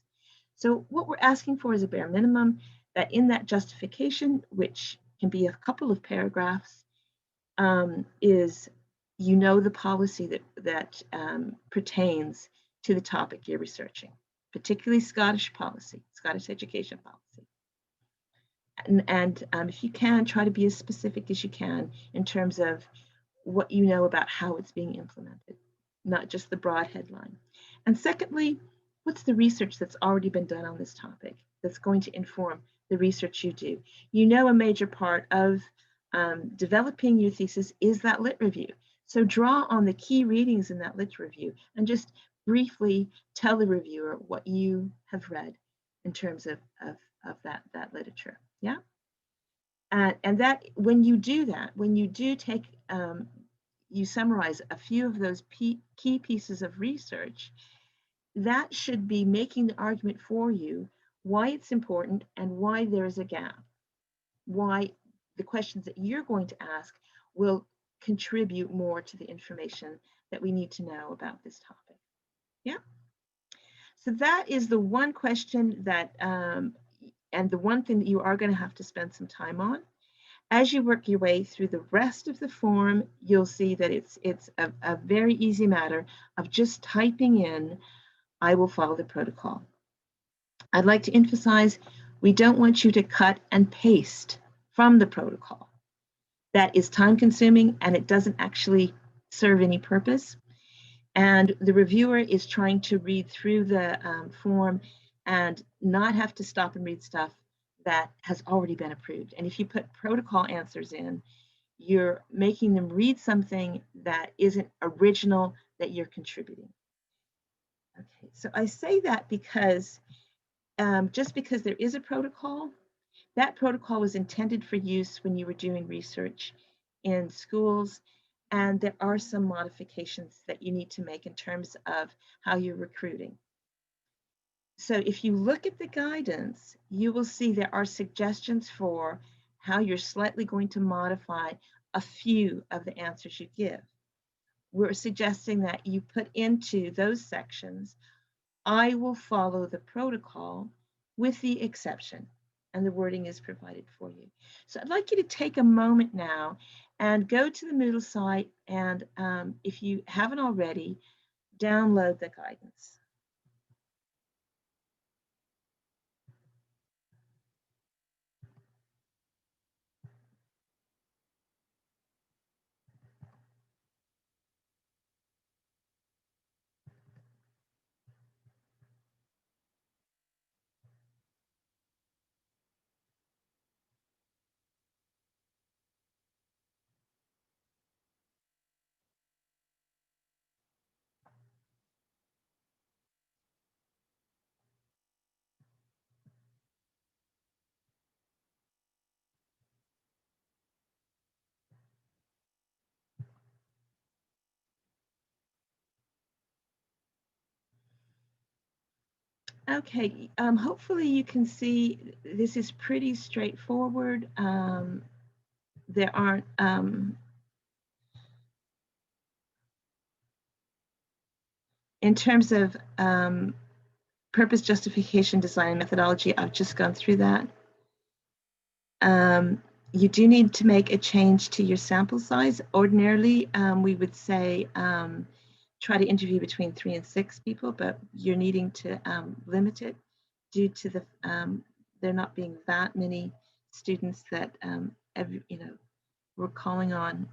S1: So what we're asking for is a bare minimum, that in that justification, which can be a couple of paragraphs, is the policy that pertains to the topic you're researching, particularly Scottish policy, Scottish education policy. And if you can, try to be as specific as you can in terms of what you know about how it's being implemented, not just the broad headline. And secondly, what's the research that's already been done on this topic that's going to inform the research you do? A major part of developing your thesis is that lit review. So draw on the key readings in that lit review and just briefly tell the reviewer what you have read in terms of that literature. Yeah. And that when you do that, when you do take, you summarize a few of those key pieces of research, that should be making the argument for you why it's important and why there's a gap, why the questions that you're going to ask will contribute more to the information that we need to know about this topic. Yeah. So that is the one question that, and the one thing that you are going to have to spend some time on. As you work your way through the rest of the form, you'll see that it's a very easy matter of just typing in, I will follow the protocol. I'd like to emphasize, we don't want you to cut and paste from the protocol. That is time consuming and it doesn't actually serve any purpose. And the reviewer is trying to read through the form and not have to stop and read stuff that has already been approved. And if you put protocol answers in, you're making them read something that isn't original that you're contributing. Okay, so I say that because just because there is a protocol, that protocol was intended for use when you were doing research in schools, and there are some modifications that you need to make in terms of how you're recruiting. So if you look at the guidance, you will see there are suggestions for how you're slightly going to modify a few of the answers you give. We're suggesting that you put into those sections, I will follow the protocol with the exception, and the wording is provided for you. So I'd like you to take a moment now and go to the Moodle site, and if you haven't already, download the guidance. Okay, hopefully you can see this is pretty straightforward. There aren't, in terms of purpose, justification, design, methodology, I've just gone through that. You do need to make a change to your sample size. Ordinarily, we would say try to interview between 3 and 6 people, but you're needing to limit it due to the there not being that many students that we're calling on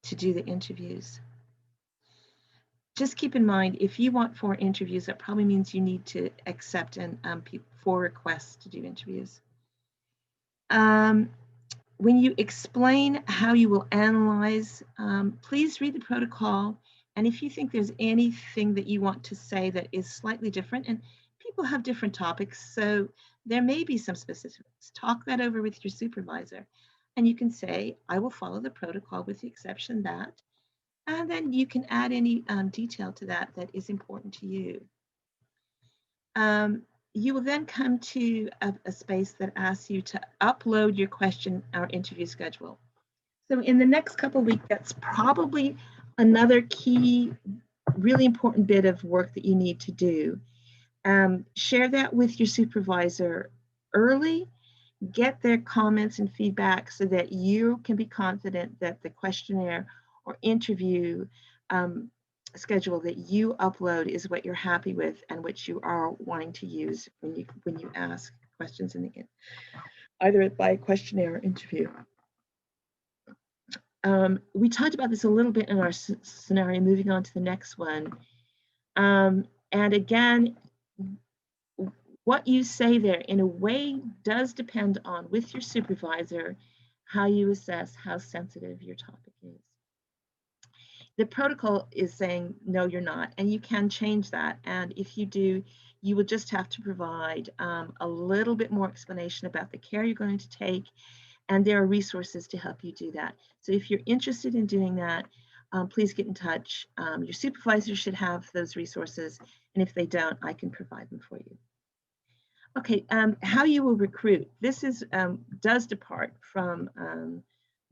S1: to do the interviews. just keep in mind, if you want 4 interviews, that probably means you need to accept 4 requests to do interviews. When you explain how you will analyze, please read the protocol. And if you think there's anything that you want to say that is slightly different, and people have different topics, so there may be some specifics, talk that over with your supervisor. And you can say, I will follow the protocol with the exception that, and then you can add any detail to that that is important to you. You will then come to a space that asks you to upload your question or interview schedule. So in the next couple of weeks, that's probably another key, really important bit of work that you need to do. Share that with your supervisor early, get their comments and feedback so that you can be confident that the questionnaire or interview schedule that you upload is what you're happy with and what you are wanting to use when you ask questions in the either by questionnaire or interview. We talked about this a little bit in our scenario, moving on to the next one. And again, what you say there in a way does depend on, with your supervisor, how you assess how sensitive your topic is. The protocol is saying, no, you're not, and you can change that. And if you do, you will just have to provide a little bit more explanation about the care you're going to take, and there are resources to help you do that. So if you're interested in doing that, please get in touch. Your supervisor should have those resources, and if they don't, I can provide them for you. Okay, how you will recruit. This is does depart from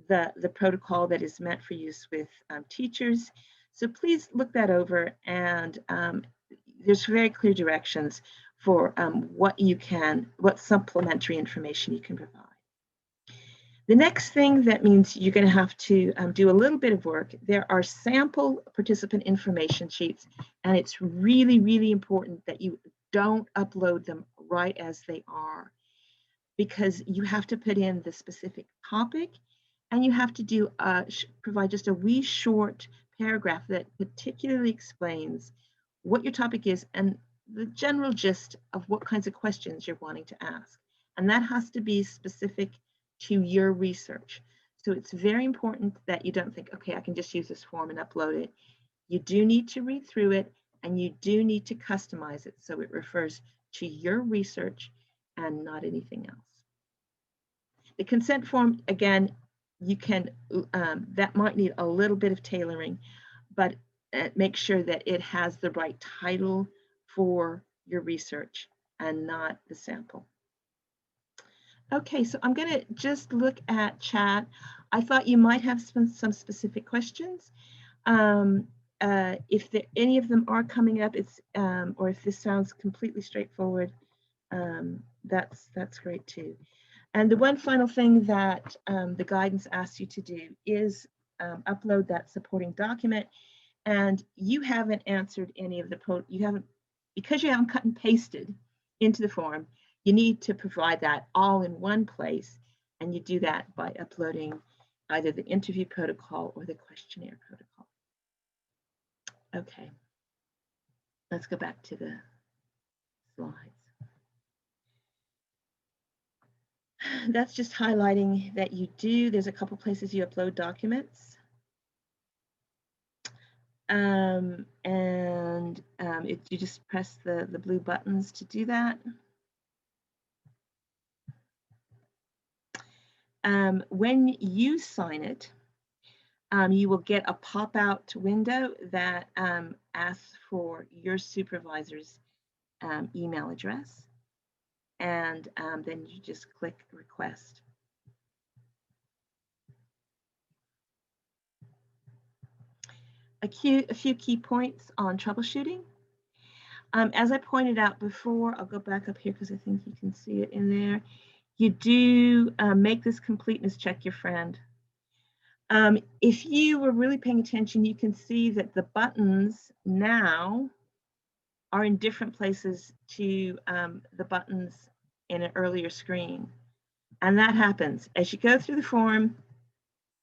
S1: the protocol that is meant for use with teachers. So please look that over, and there's very clear directions for what supplementary information you can provide. The next thing that means you're going to have to do a little bit of work. There are sample participant information sheets, and it's really, really important that you don't upload them right as they are, because you have to put in the specific topic, and you have to do provide just a wee short paragraph that particularly explains what your topic is and the general gist of what kinds of questions you're wanting to ask. And that has to be specific to your research. So it's very important that you don't think, okay, I can just use this form and upload it. You do need to read through it, and you do need to customize it so it refers to your research and not anything else. The consent form, again, you can, that might need a little bit of tailoring, but make sure that it has the right title for your research and not the sample. Okay, so I'm gonna just look at chat. I thought you might have some specific questions. If any of them are coming up, it's or if this sounds completely straightforward, that's great too. And the one final thing that the guidance asks you to do is upload that supporting document. And you haven't answered any of the because you haven't cut and pasted into the form, you need to provide that all in one place. And you do that by uploading either the interview protocol or the questionnaire protocol. Okay, let's go back to the slides. That's just highlighting that there's a couple places you upload documents. You just press the blue buttons to do that. When you sign it, you will get a pop-out window that asks for your supervisor's email address, and then you just click request. A few key points on troubleshooting. As I pointed out before, I'll go back up here because I think you can see it in there. You do make this completeness check your friend. If you were really paying attention, you can see that the buttons now are in different places to the buttons in an earlier screen. And that happens. As you go through the form,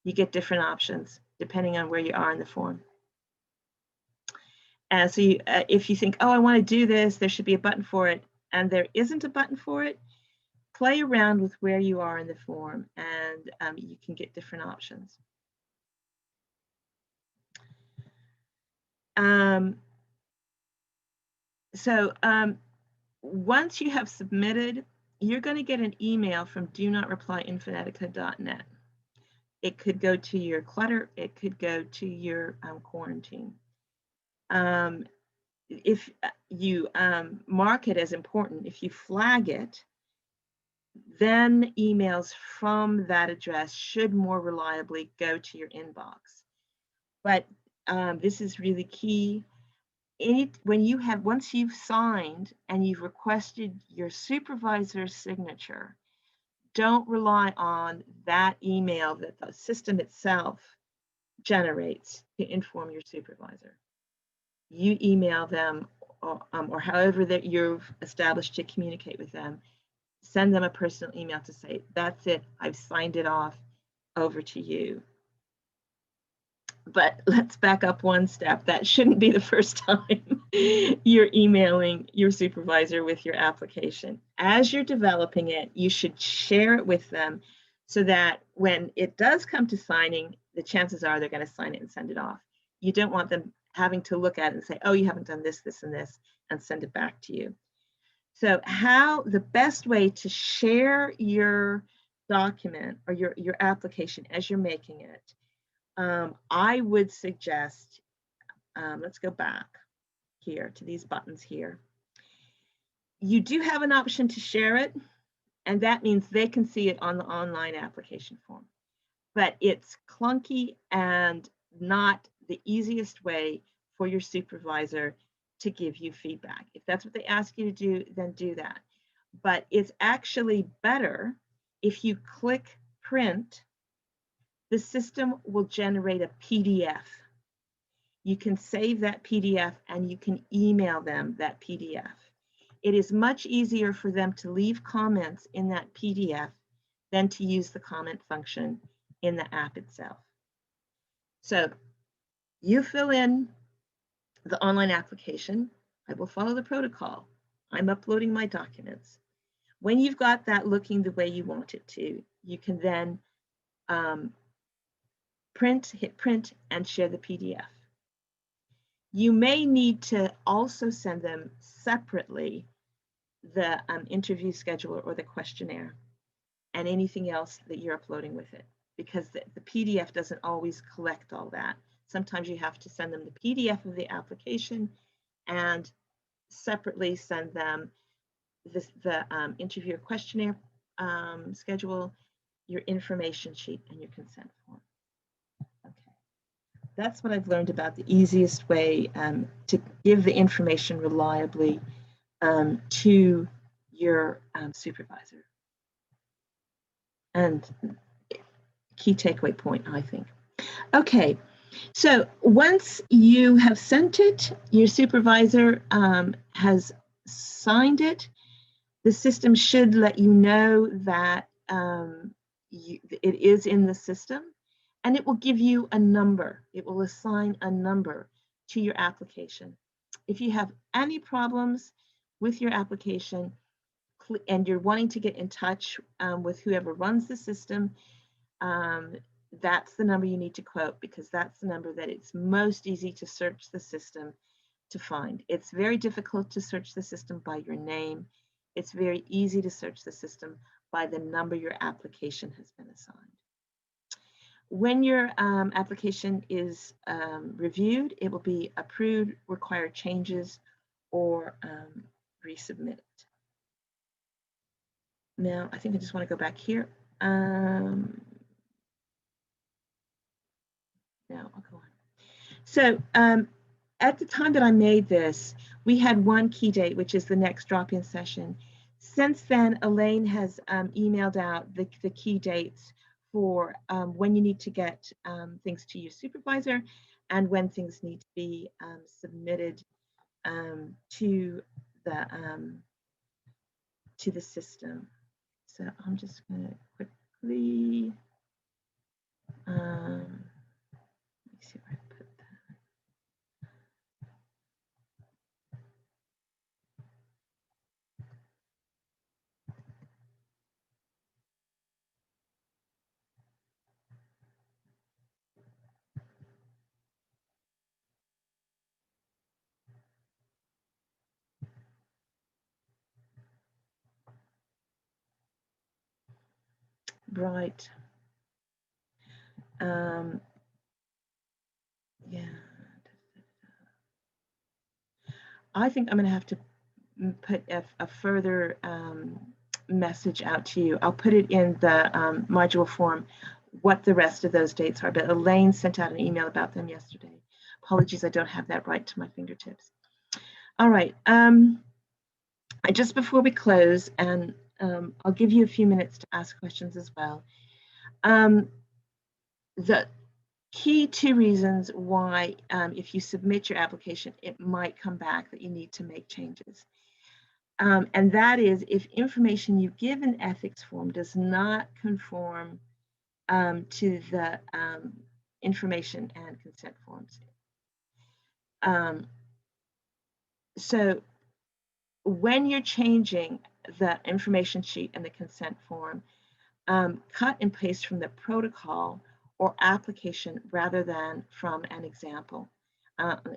S1: you get different options depending on where you are in the form. And so if you think, oh, I want to do this, there should be a button for it, and there isn't a button for it, play around with where you are in the form, and you can get different options. Once you have submitted, you're going to get an email from do-not-reply-infonetica.net. It could go to your clutter, it could go to your quarantine. If you mark it as important, if you flag it, then emails from that address should more reliably go to your inbox. But this is really key. Once you've signed and you've requested your supervisor's signature, don't rely on that email that the system itself generates to inform your supervisor. You email them, or however that you've established to communicate with them, send them a personal email to say, that's it, I've signed it off, over to you. But let's back up one step. That shouldn't be the first time you're emailing your supervisor with your application. As you're developing it, you should share it with them so that when it does come to signing, the chances are they're going to sign it and send it off. You don't want them having to look at it and say, oh, you haven't done this, this, and this, and send it back to you. So the best way to share your document or your application as you're making it, I would suggest, let's go back here to these buttons here. You do have an option to share it, and that means they can see it on the online application form. But it's clunky and not the easiest way for your supervisor to give you feedback. If that's what they ask you to do, then do that. But it's actually better if you click print, the system will generate a PDF. You can save that PDF and you can email them that PDF. It is much easier for them to leave comments in that PDF than to use the comment function in the app itself. So you fill in the online application. I will follow the protocol. I'm uploading my documents. When you've got that looking the way you want it to, you can then hit print and share the PDF. You may need to also send them separately the interview scheduler or the questionnaire and anything else that you're uploading with it, because the PDF doesn't always collect all that. Sometimes you have to send them the PDF of the application and separately send them the interview questionnaire schedule, your information sheet, and your consent form. Okay, that's what I've learned about the easiest way to give the information reliably to your supervisor. And key takeaway point, I think. Okay, so once you have sent it, your supervisor has signed it, the system should let you know that it is in the system, and it will give you a number. It will assign a number to your application. If you have any problems with your application and you're wanting to get in touch with whoever runs the system, that's the number you need to quote, because that's the number that it's most easy to search the system to find. It's very difficult to search the system by your name. It's very easy to search the system by the number your application has been assigned. When your application is reviewed, it will be approved, required changes, or resubmitted. Now, I think I just want to go back here. No, I'll go on. So at the time that I made this, we had one key date, which is the next drop-in session. Since then, Elaine has emailed out the key dates for when you need to get things to your supervisor and when things need to be submitted to the system. So I'm just going to quickly let me see where I put that. Right. Yeah. I think I'm going to have to put a further message out to you. I'll put it in the module form, what the rest of those dates are, but Elaine sent out an email about them yesterday. Apologies, I don't have that right to my fingertips. All right, just before we close, and I'll give you a few minutes to ask questions as well. The key 2 reasons why if you submit your application, it might come back that you need to make changes. And that is if information you give in ethics form does not conform to the information and consent forms. So when you're changing the information sheet and the consent form, cut and paste from the protocol or application rather than from an example.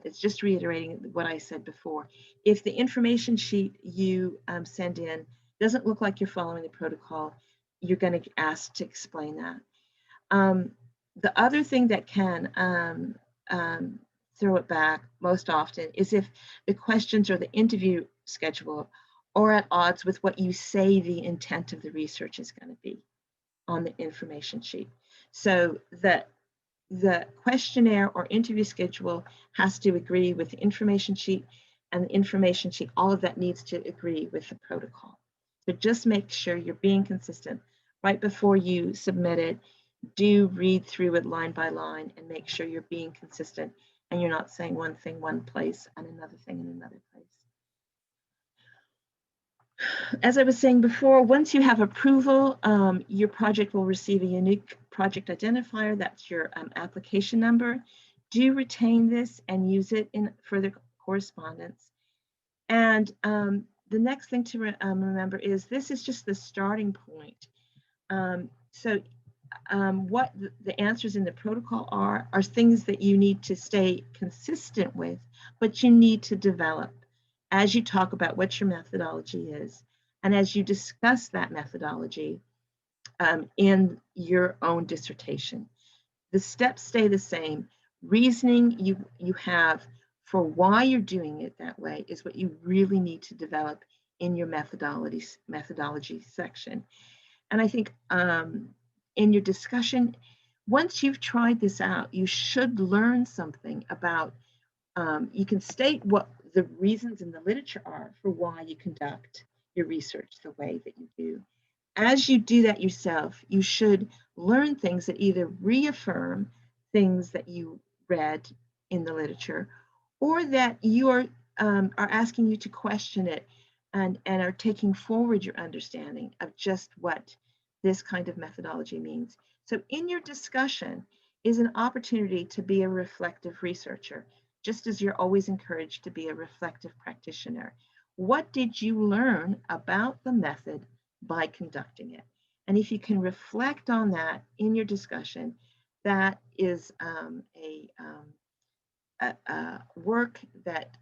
S1: It's just reiterating what I said before. If the information sheet you send in doesn't look like you're following the protocol, you're going to get asked to explain that. The other thing that can throw it back most often is if the questions or the interview schedule are at odds with what you say the intent of the research is going to be on the information sheet. So the questionnaire or interview schedule has to agree with the information sheet, and the information sheet, all of that needs to agree with the protocol. So just make sure you're being consistent. Right before you submit it, do read through it line by line and make sure you're being consistent and you're not saying one thing one place and another thing in another place. As I was saying before, once you have approval, your project will receive a unique project identifier. That's your application number. Do retain this and use it in further correspondence. And the next thing to remember is this is just the starting point. What the answers in the protocol are things that you need to stay consistent with, but you need to develop as you talk about what your methodology is, and as you discuss that methodology in your own dissertation. The steps stay the same. Reasoning you have for why you're doing it that way is what you really need to develop in your methodology section. And I think in your discussion, once you've tried this out, you should learn something about, you can state what the reasons in the literature are for why you conduct your research the way that you do. As you do that yourself, you should learn things that either reaffirm things that you read in the literature, or that you are asking you to question it and are taking forward your understanding of just what this kind of methodology means. So in your discussion is an opportunity to be a reflective researcher, just as you're always encouraged to be a reflective practitioner. What did you learn about the method by conducting it? And if you can reflect on that in your discussion, that is a work that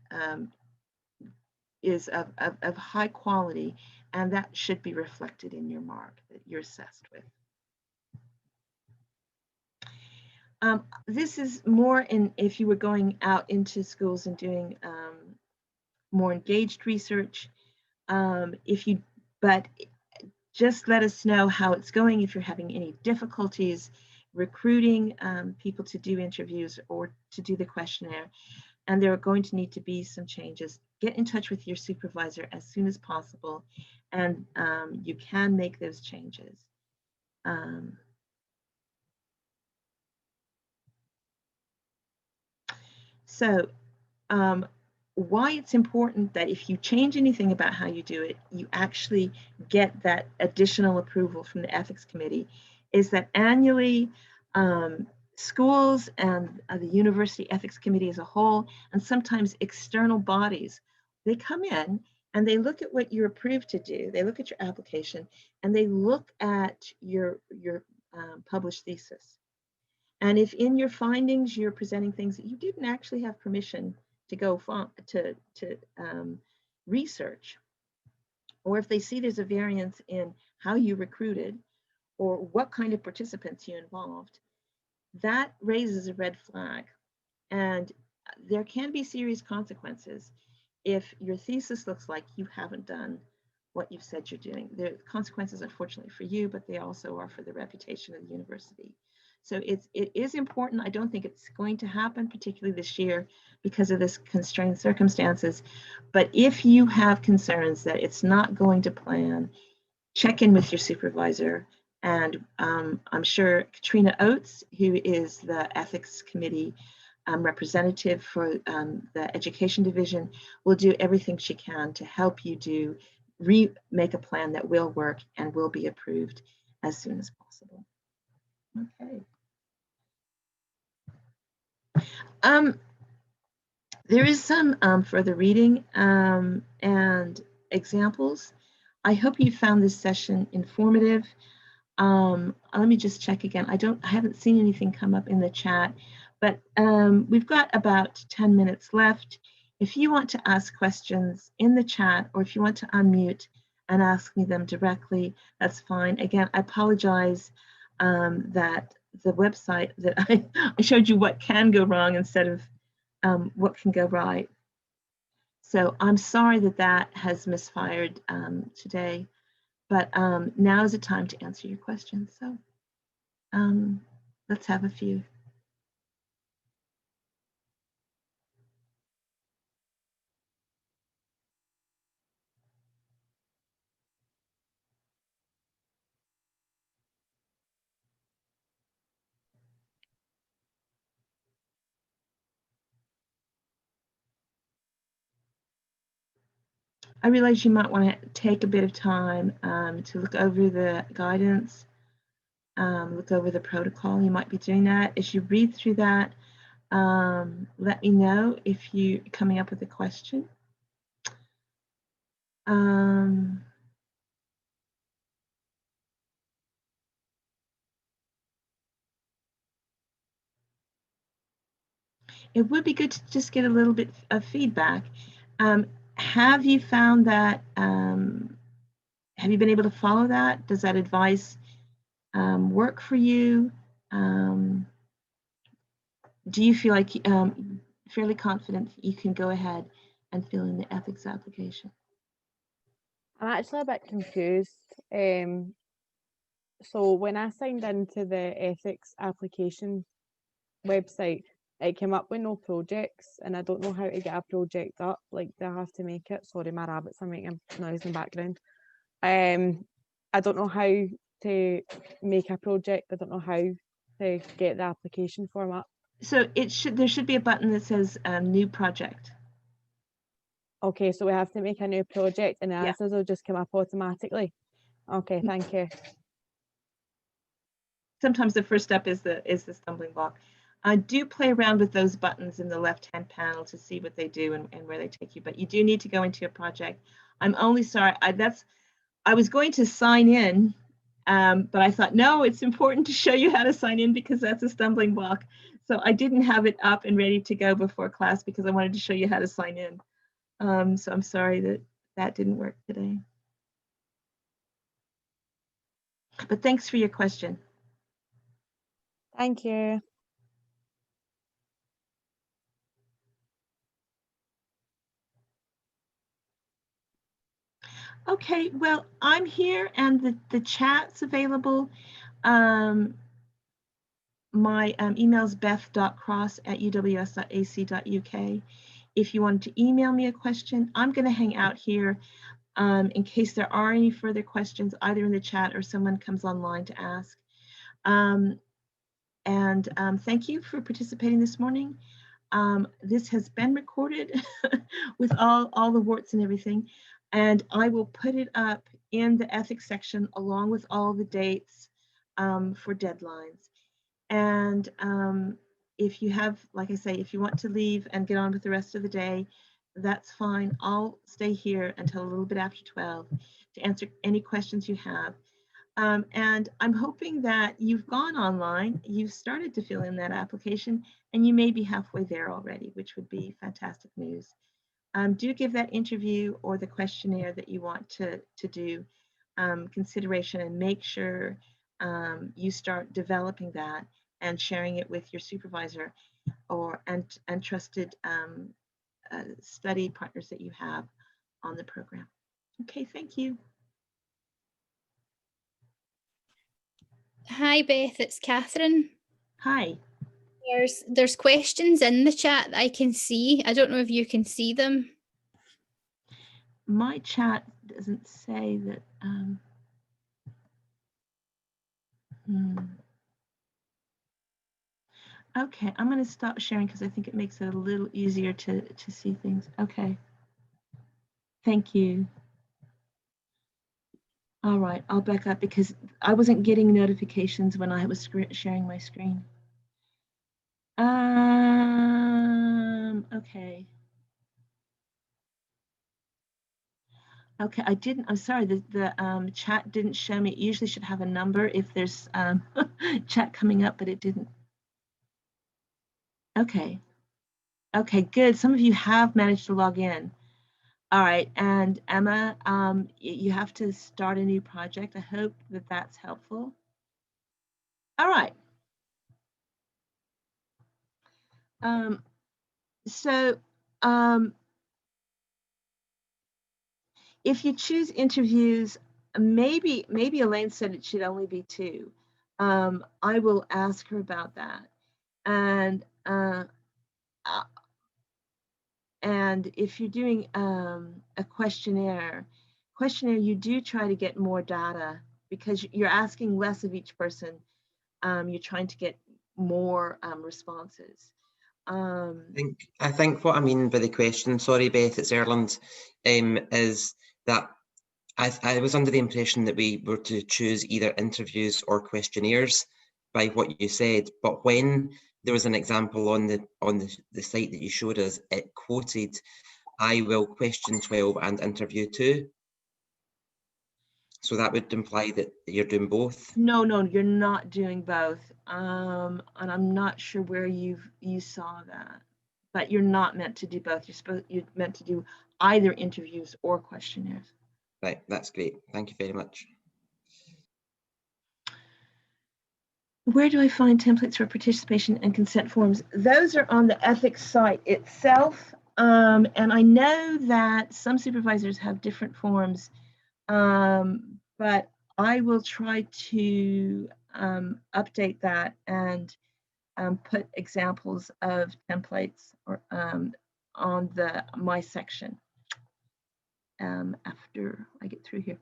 S1: is of high quality, and that should be reflected in your mark that you're assessed with. This is more in if you were going out into schools and doing more engaged research. But just let us know how it's going if you're having any difficulties recruiting people to do interviews or to do the questionnaire. And there are going to need to be some changes. Get in touch with your supervisor as soon as possible, and you can make those changes. Why it's important that if you change anything about how you do it, you actually get that additional approval from the ethics committee is that annually schools and the university ethics committee as a whole, and sometimes external bodies, they come in and they look at what you're approved to do. They look at your application and they look at your published thesis. And if in your findings you're presenting things that you didn't actually have permission to go to research, or if they see there's a variance in how you recruited, or what kind of participants you involved, that raises a red flag. And there can be serious consequences if your thesis looks like you haven't done what you've said you're doing. There are consequences, unfortunately, for you, but they also are for the reputation of the university. So it is important. I don't think it's going to happen, particularly this year, because of this constrained circumstances. But if you have concerns that it's not going to plan, check in with your supervisor. And I'm sure Katrina Oates, who is the ethics committee representative for the education division, will do everything she can to help you make a plan that will work and will be approved as soon as possible. Okay. There is some further reading and examples. I hope you found this session informative. Let me just check again. I haven't seen anything come up in the chat, but we've got about 10 minutes left. If you want to ask questions in the chat, or if you want to unmute and ask me them directly, that's fine. Again, I apologize that the website that I showed you what can go wrong instead of what can go right. So I'm sorry that that has misfired today, but now is the time to answer your questions. So let's have a few. I realize you might want to take a bit of time to look over the guidance, look over the protocol. You might be doing that. As you read through that, let me know if you're coming up with a question. It would be good to just get a little bit of feedback. Have you found that, have you been able to follow that? Does that advice work for you? Do you feel like fairly confident you can go ahead and fill in the ethics application?
S5: I'm actually a bit confused. So when I signed into the ethics application website, it came up with no projects, and I don't know how to get a project up. Like, do I have to make it? Sorry, my rabbits are making noise in the background. I don't know how to make a project. I don't know how to get the application form up.
S1: So there should be a button that says new project.
S5: Okay, so we have to make a new project, and the
S1: Yeah.
S5: answers will just come up automatically. Okay, thank you.
S1: Sometimes the first step is the stumbling block. Do play around with those buttons in the left-hand panel to see what they do and where they take you, but you do need to go into your project. I'm only sorry, I was going to sign in, but I thought, no, it's important to show you how to sign in because that's a stumbling block. So I didn't have it up and ready to go before class because I wanted to show you how to sign in. So I'm sorry that that didn't work today. But thanks for your question.
S5: Thank you.
S1: Okay, well, I'm here and the chat's available. My email is beth.cross@uws.ac.uk. If you want to email me a question, I'm going to hang out here in case there are any further questions, either in the chat or someone comes online to ask. Thank you for participating this morning. This has been recorded with all the warts and everything, and I will put it up in the ethics section along with all the dates for deadlines. And if you have, like I say, if you want to leave and get on with the rest of the day, that's fine. I'll stay here until a little bit after 12 to answer any questions you have. And I'm hoping that you've gone online, you've started to fill in that application, and you may be halfway there already, which would be fantastic news. Do give that interview or the questionnaire that you want to do consideration, and make sure you start developing that and sharing it with your supervisor and trusted study partners that you have on the program. Okay, thank you.
S10: Hi Beth, it's Catherine.
S1: Hi.
S10: There's questions in the chat that I can see. I don't know if you can see them.
S1: My chat doesn't say that. Okay, I'm going to stop sharing because I think it makes it a little easier to see things. Okay. Thank you. All right, I'll back up because I wasn't getting notifications when I was sharing my screen. Okay. Okay, I'm sorry, the chat didn't show me. It usually should have a number if there's chat coming up, but it didn't. Okay. Okay, good. Some of you have managed to log in. All right, and Emma, you have to start a new project. I hope that that's helpful. All right. If you choose interviews, maybe Elaine said it should only be 2. I will ask her about that. And if you're doing a questionnaire, you do try to get more data because you're asking less of each person. You're trying to get more responses.
S11: I think what I mean by the question, sorry Beth, it's Erland, is that I was under the impression that we were to choose either interviews or questionnaires by what you said, but when there was an example on the site that you showed us, it quoted, I will question 12 and interview 2. So that would imply that you're doing both.
S1: No, you're not doing both. And I'm not sure where you saw that, but you're not meant to do both. You're meant to do either interviews or questionnaires.
S11: Right, that's great. Thank you very much.
S1: Where do I find templates for participation and consent forms? Those are on the ethics site itself. And I know that some supervisors have different forms, but I will try to update that and put examples of templates on my section after I get through here.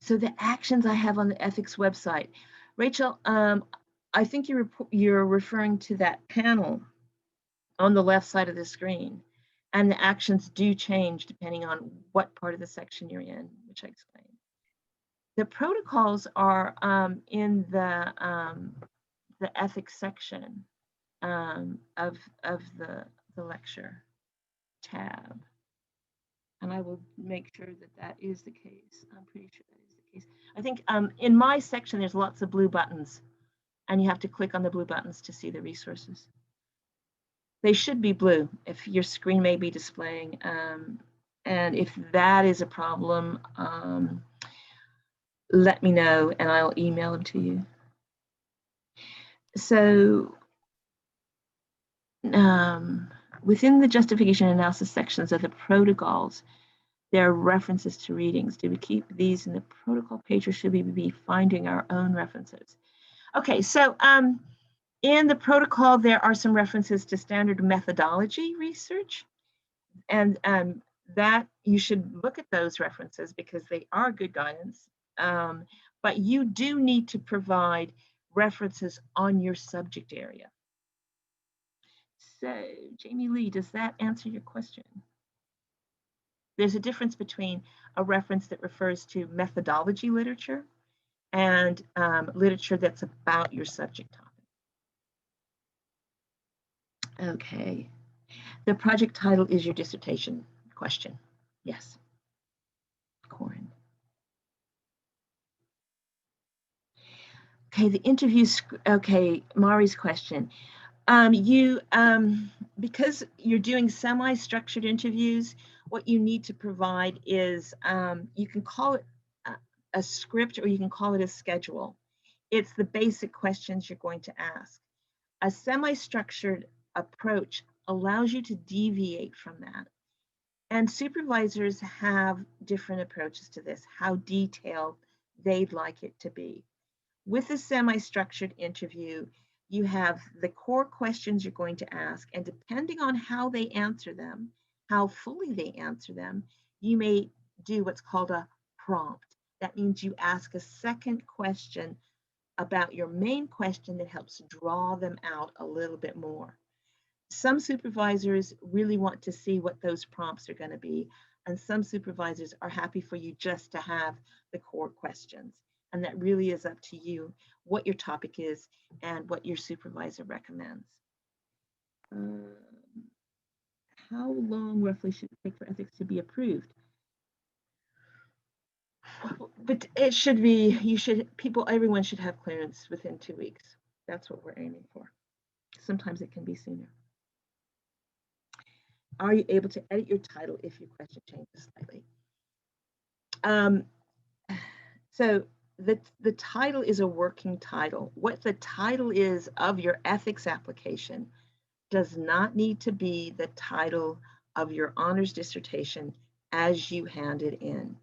S1: So the actions I have on the ethics website, Rachel, I think you're referring to that panel on the left side of the screen, and the actions do change depending on what part of the section you're in, which I explained. The protocols are in the ethics section of the lecture tab, and I will make sure that that is the case. I'm pretty sure that is the case. I think in my section there's lots of blue buttons, and you have to click on the blue buttons to see the resources. They should be blue if your screen may be displaying, and if that is a problem, let me know and I'll email them to you. So within the justification analysis sections of the protocols, there are references to readings. Do we keep these in the protocol page or should we be finding our own references? Okay, so in the protocol, there are some references to standard methodology research, and that you should look at those references because they are good guidance. But you do need to provide references on your subject area. So, Jamie Lee, does that answer your question? There's a difference between a reference that refers to methodology literature and literature that's about your subject topic. Okay. The project title is your dissertation question. Yes. Corin. Okay, the interview, okay, Mari's question. Because you're doing semi-structured interviews, what you need to provide is, you can call it a script, or you can call it a schedule. It's the basic questions you're going to ask. A semi-structured approach allows you to deviate from that. And supervisors have different approaches to this, how detailed they'd like it to be. With a semi-structured interview, you have the core questions you're going to ask, and depending on how they answer them, how fully they answer them, you may do what's called a prompt. That means you ask a second question about your main question that helps draw them out a little bit more. Some supervisors really want to see what those prompts are going to be, and some supervisors are happy for you just to have the core questions. And that really is up to you, what your topic is and what your supervisor recommends. How long roughly should it take for ethics to be approved? But it should be, everyone should have clearance within 2 weeks. That's what we're aiming for. Sometimes it can be sooner. Are you able to edit your title if your question changes slightly? So the title is a working title. What the title is of your ethics application does not need to be the title of your honors dissertation as you hand it in.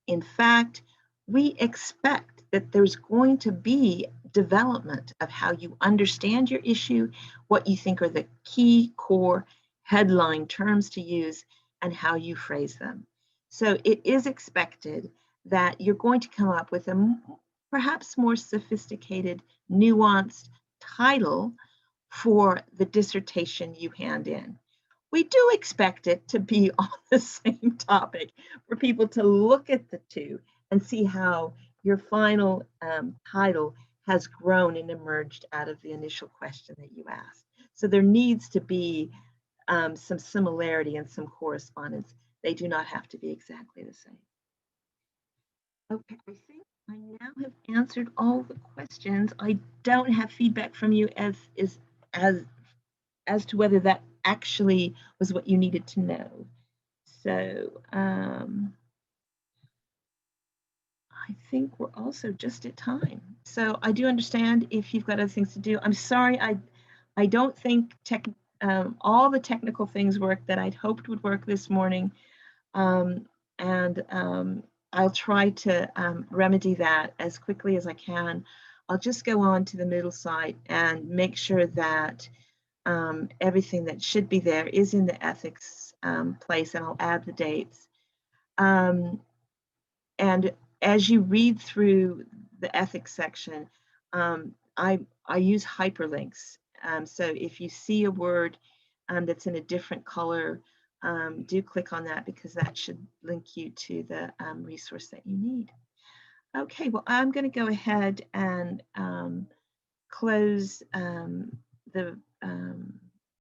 S1: In fact, we expect that there's going to be development of how you understand your issue, what you think are the key core headline terms to use, and how you phrase them. So it is expected that you're going to come up with a perhaps more sophisticated, nuanced title for the dissertation you hand in. We do expect it to be on the same topic for people to look at the two and see how your final title has grown and emerged out of the initial question that you asked. So there needs to be some similarity and some correspondence. They do not have to be exactly the same. Okay, I think I now have answered all the questions. I don't have feedback from you as to whether that actually was what you needed to know. So I think we're also just at time. So I do understand if you've got other things to do. I'm sorry, I don't think all the technical things work that I'd hoped would work this morning. I'll try to remedy that as quickly as I can. I'll just go on to the Moodle site and make sure that everything that should be there is in the ethics place, and I'll add the dates. And as you read through the ethics section, I use hyperlinks. So if you see a word that's in a different color, do click on that, because that should link you to the resource that you need. Okay, well, I'm going to go ahead and close the